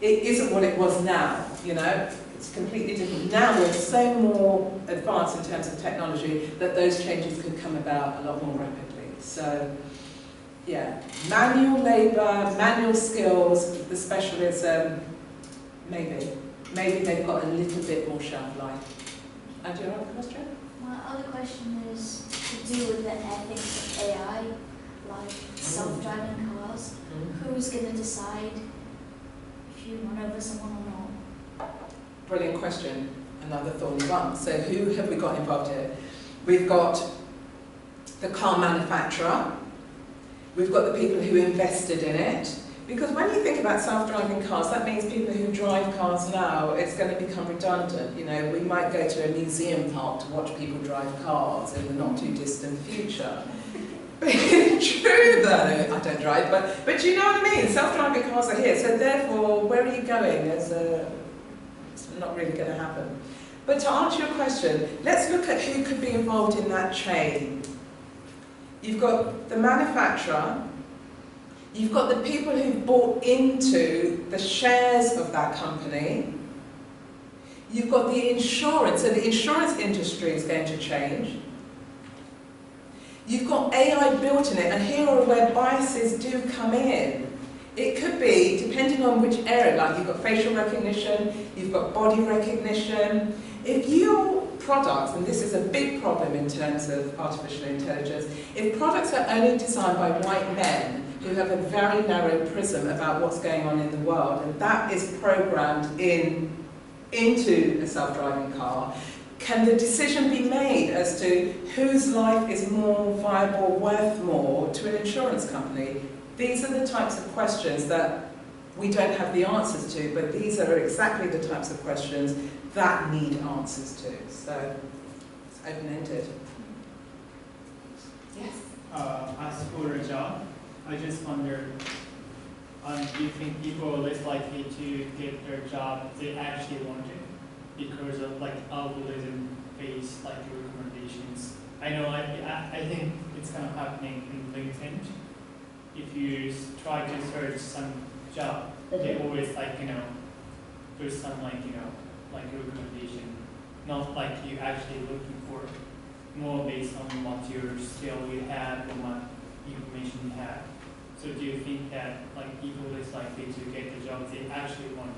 Speaker 1: it isn't what it was now, you know? It's completely different. Now we're so more advanced in terms of technology that those changes could come about a lot more rapidly. So, yeah, manual labour, manual skills, the specialism, maybe they've got a little bit more shelf life. And do you have a question?
Speaker 3: My other question is to do with the ethics of AI, like self-driving cars. Who's going to decide if you run over someone or not?
Speaker 1: Brilliant question. Another thorny one. So who have we got involved here? We've got the car manufacturer. We've got the people who invested in it. Because when you think about self-driving cars, that means people who drive cars now, it's going to become redundant. You know, we might go to a museum park to watch people drive cars in the not too distant future. True though, I don't drive, but you know what I mean? Self-driving cars are here, so therefore, where are you going? It's not really going to happen. But to answer your question, let's look at who could be involved in that chain. You've got the manufacturer. You've got the people who've bought into the shares of that company. You've got the insurance, so the insurance industry is going to change. You've got AI built in it, and here are where biases do come in. It could be, depending on which area, like you've got facial recognition, you've got body recognition. If your products, and this is a big problem in terms of artificial intelligence, if products are only designed by white men who have a very narrow prism about what's going on in the world, and that is programmed into a self-driving car, can the decision be made as to whose life is more viable, worth more to an insurance company? These are the types of questions that we don't have the answers to, but these are exactly the types of questions that need answers to. So it's open-ended. Yes?
Speaker 4: As for a job, I just wonder, do you think people are less likely to get their job they actually wanted because of like algorithm-based like recommendations? I know, I think it's kind of happening in LinkedIn. If you try to search some job, they always like, you know, there's some like, you know, like recommendation, not like you actually looking for, more based on what your skill you have and what information you have. So do you think that like people are less likely to get the jobs they actually want?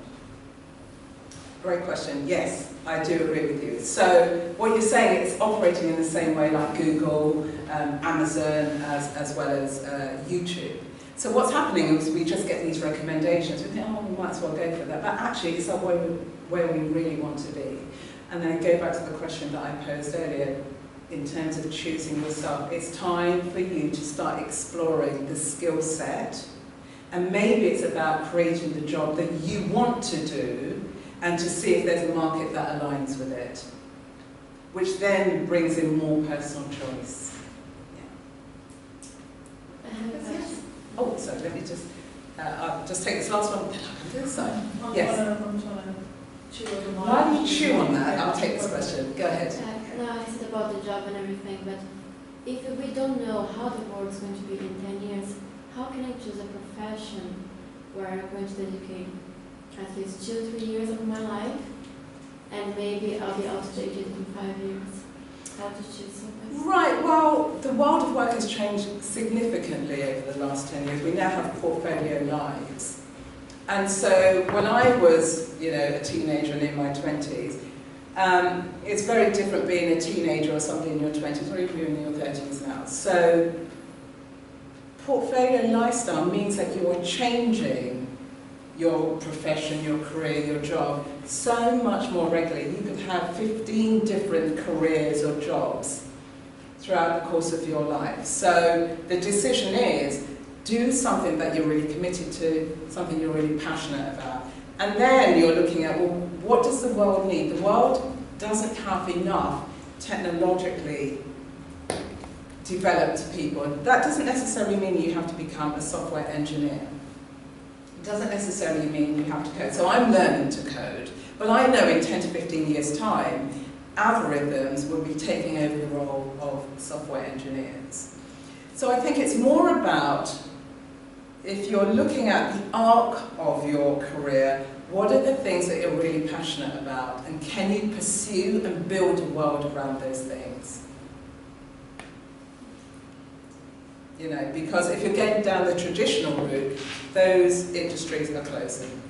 Speaker 1: Great question. Yes, I do agree with you. So what you're saying, it's operating in the same way like Google, Amazon, as well as YouTube. So what's happening is we just get these recommendations. We think, oh, we might as well go for that. But actually, it's not where we really want to be. And then I go back to the question that I posed earlier. in terms of choosing yourself. It's time for you to start exploring the skill set, and maybe it's about creating the job that you want to do and to see if there's a market that aligns with it, which then brings in more personal choice. Yeah. Oh, so let me just, I'll just take this last one, then I'll come to this side. Yes.
Speaker 5: I'm trying to chew on my...
Speaker 1: While you chew on that, I'll take this question. Go ahead.
Speaker 6: No, I said about the job and everything, but if we don't know how the world's going to be in 10 years, how can I choose a profession where I'm going to dedicate at least 2-3 years of my life, and maybe I'll be outdated in 5 years? How to choose something?
Speaker 1: Right, well, the world of work has changed significantly over the last 10 years. We now have portfolio lives. And so when I was, a teenager and in my 20s, it's very different being a teenager or somebody in your 20s, or even in your 30s now. So portfolio lifestyle means that you're changing your profession, your career, your job so much more regularly. You could have 15 different careers or jobs throughout the course of your life. So the decision is, do something that you're really committed to, something you're really passionate about. And then you're looking at, well, what does the world need? The world doesn't have enough technologically developed people. That doesn't necessarily mean you have to become a software engineer. It doesn't necessarily mean you have to code. So I'm learning to code, but I know in 10 to 15 years' time, algorithms will be taking over the role of software engineers. So I think it's more about, if you're looking at the arc of your career, what are the things that you're really passionate about, and can you pursue and build a world around those things? Because if you're getting down the traditional route, those industries are closing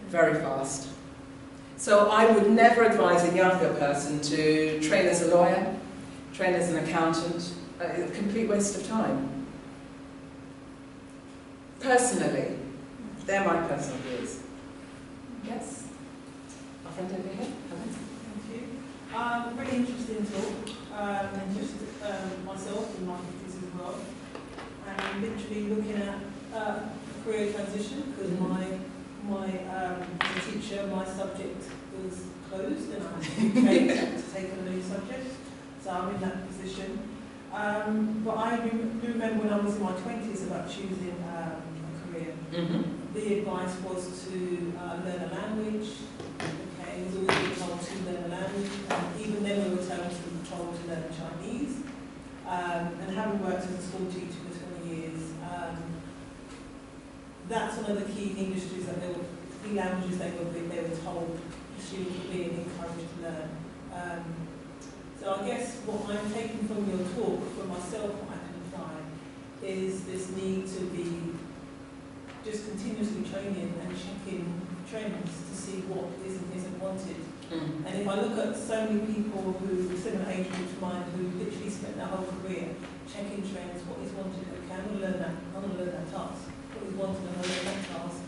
Speaker 1: very fast. So I would never advise a younger person to train as a lawyer, train as an accountant. A complete waste of time. Personally, they're my personal views. Yes? Our friend over here, Helen.
Speaker 5: Thank you. Really interesting talk. Interested myself in my 50s as well. And literally looking at career transition, because as a teacher, my subject was closed and I had to change to take on a new subject. So I'm in that position. But I do remember when I was in my 20s about choosing a career. The advice was to learn a language. Okay, it was always being told to learn a language. Even then we were told to learn Chinese. And having worked as a school teacher for 20 years, that's one of the key industries that the languages they were told the students were being encouraged to learn. So I guess what I'm taking from your talk, for myself, what I can apply, is this need to be just continuously training and checking trends to see what is and isn't wanted. And if I look at so many people who, similar age group to mine, who literally spent their whole career checking trends, what is wanted, okay, I'm going to learn that, I'm going to learn that task, what is wanted, I'm going to learn that task,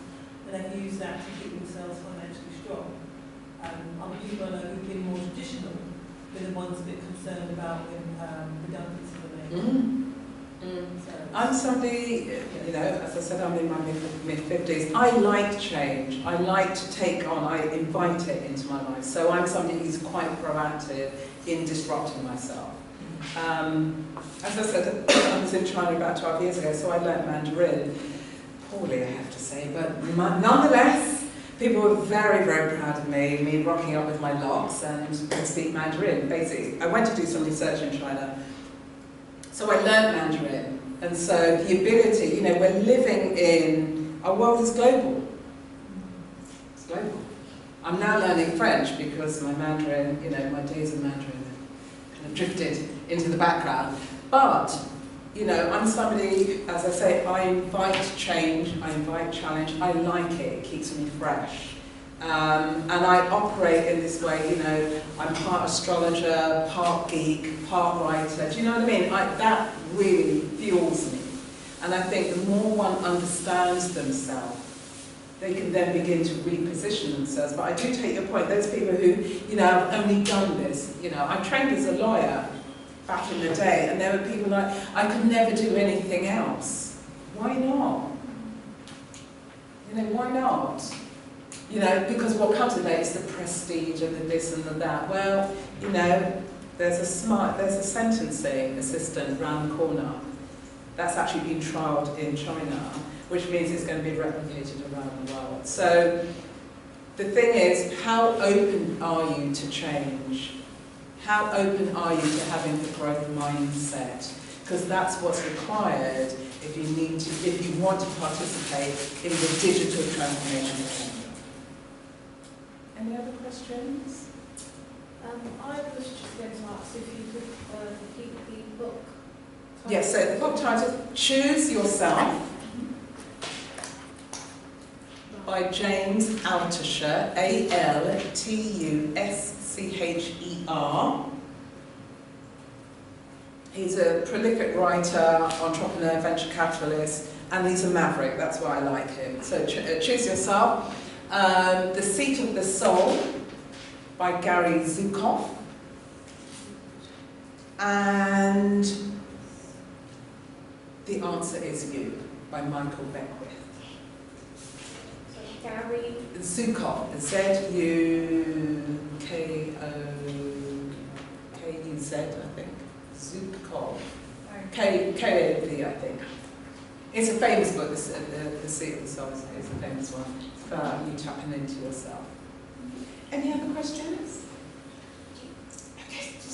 Speaker 5: and then use that to keep themselves financially strong. Other people I know who've been more traditional, they're the ones a bit concerned about when redundancy were made. So,
Speaker 1: I'm somebody, as I said, I'm in my mid-50s. I like change. I like to take on, I invite it into my life. So I'm somebody who's quite proactive in disrupting myself. As I said, I was in China about 12 years ago, so I learnt Mandarin. Poorly, I have to say, but nonetheless, people were very, very proud of me rocking up with my locks and could speak Mandarin, basically. I went to do some research in China, so I learned Mandarin. And so the ability, we're living in, our world is global. It's global. I'm now learning French because my Mandarin, my days of Mandarin kind of drifted into the background. But, I'm somebody, as I say, I invite change, I invite challenge, I like it, it keeps me fresh. And I operate in this way, I'm part astrologer, part geek, part writer, do you know what I mean? That really fuels me. And I think the more one understands themselves, they can then begin to reposition themselves. But I do take your point, those people who, you know, have only done this, you know, I trained as a lawyer back in the day, and there were people like, I could never do anything else. Why not? You know, why not? You know, because what comes with it is the prestige and the this and the that. Well, you know, there's a sentencing assistant round the corner that's actually been trialled in China, which means it's going to be replicated around the world. So the thing is, how open are you to change? How open are you to having the growth mindset? Because that's what's required if you want to participate in the digital transformation agenda. Any other questions?
Speaker 2: I was just going to ask if you could repeat the book.
Speaker 1: Yes, so the book title, Choose Yourself, by James Altucher, Altuscher. He's a prolific writer, entrepreneur, venture capitalist, and he's a maverick. That's why I like him. So Choose Yourself. The Seat of the Soul by Gary Zukav. And The Answer Is You by Michael Beckwith.
Speaker 3: So Gary
Speaker 1: Zukav, Z-U-K-O-K-U-Z, I think. Zukav. K-A-V, I think. It's a famous book, The Seat of the Soul is a famous one. It's about you tapping into yourself. Any other questions?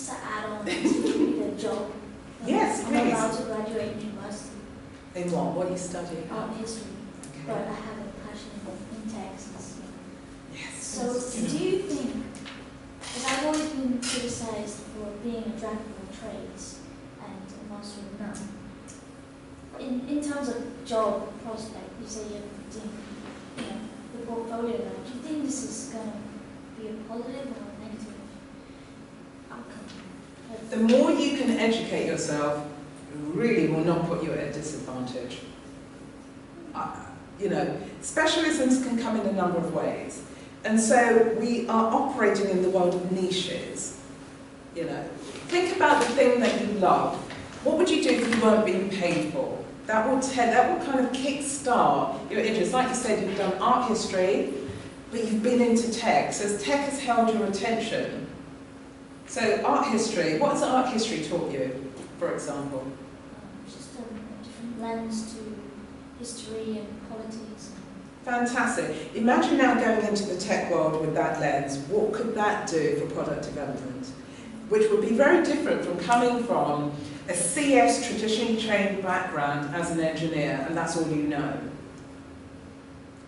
Speaker 3: just to add on to the job.
Speaker 1: Yes,
Speaker 3: I'm
Speaker 1: please.
Speaker 3: about to graduate university,
Speaker 1: In what? What are you studying?
Speaker 3: art history, but I
Speaker 1: Okay.
Speaker 3: have a passion in text and stuff.
Speaker 1: Yes.
Speaker 3: So do you think, because I've always been criticized for being a jack of all trades and a master of none, in terms of job prospect, you say you're doing, you know, the portfolio now, do you think this is going to be a positive or a negative outcome?
Speaker 1: The more you can educate yourself, really will not put you at a disadvantage. You know, specialisms can come in a number of ways. And so we are operating in the world of niches. You know, think about the thing that you love. What would you do if you weren't being paid for? That will kind of kickstart your interest. Like you said, you've done art history, but you've been into tech. So tech has held your attention. So art history, what has art history taught you, for example?
Speaker 3: Just a different lens to history and politics.
Speaker 1: Fantastic. Imagine now going into the tech world with that lens. What could that do for product development? Which would be very different from coming from a CS, traditionally trained background as an engineer, and that's all you know.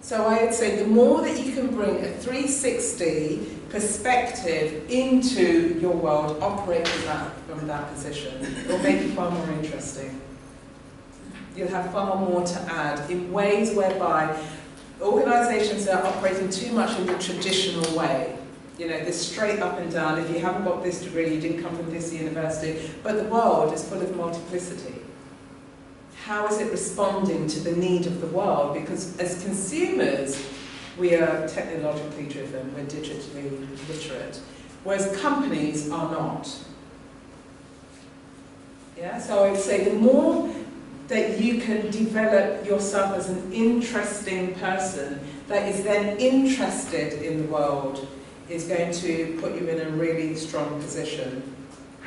Speaker 1: So I would say the more that you can bring a 360 perspective into your world, operate from that position, it will make it far more interesting. You'll have far more to add in ways whereby organisations are operating too much in the traditional way. You know, this straight up and down, if you haven't got this degree, you didn't come from this university, but the world is full of multiplicity. How is it responding to the need of the world? Because as consumers, we are technologically driven, we're digitally literate, whereas companies are not. Yeah, so I would say the more that you can develop yourself as an interesting person that is then interested in the world is going to put you in a really strong position.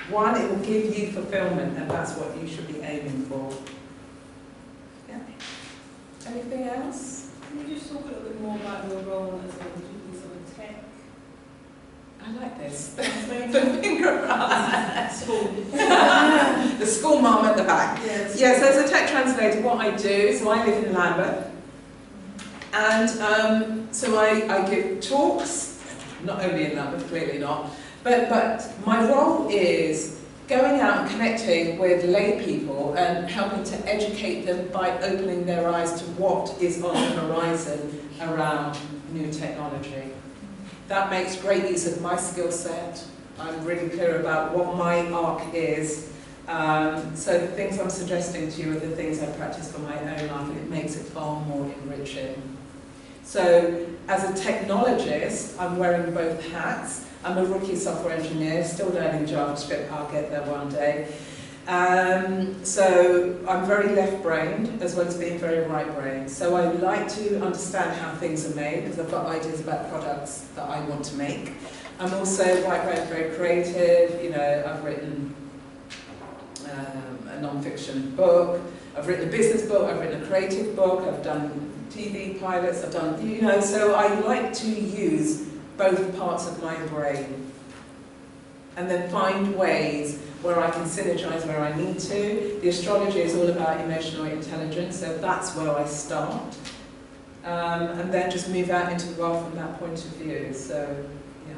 Speaker 1: One, it will give you fulfillment, and that's what you should be aiming for. Yeah. Anything else?
Speaker 5: Can you just talk a little bit more about your role as a sort of tech?
Speaker 1: I like this.
Speaker 5: The
Speaker 1: finger
Speaker 5: school.
Speaker 1: The school mom at the back.
Speaker 5: Yes.
Speaker 1: Yes, as a tech translator, what I do, so I live in Lambeth, and so I give talks, not only in Lambeth, clearly not, but my role is going out and connecting with lay people and helping to educate them by opening their eyes to what is on the horizon around new technology. That makes great use of my skill set. I'm really clear about what my arc is. So the things I'm suggesting to you are the things I practice for my own life, and it makes it far more enriching. So as a technologist, I'm wearing both hats. I'm a rookie software engineer, still learning JavaScript. I'll get there one day. So I'm very left-brained as well as being very right-brained. So I like to understand how things are made because I've got ideas about products that I want to make. I'm also right-brained, very creative. You know, I've written a non-fiction book. I've written a business book. I've written a creative book. I've done TV pilots. I've done, you know. So I like to use both parts of my brain and then find ways where I can synergize where I need to. The astrology is all about emotional intelligence, so that's where I start. And then just move out into the world from that point of view. So, yeah,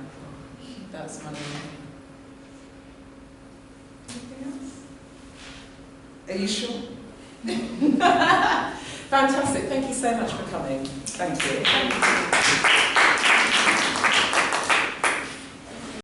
Speaker 1: that's my name. Anything else? Are you sure? Fantastic. Thank you so much for coming. Thank you.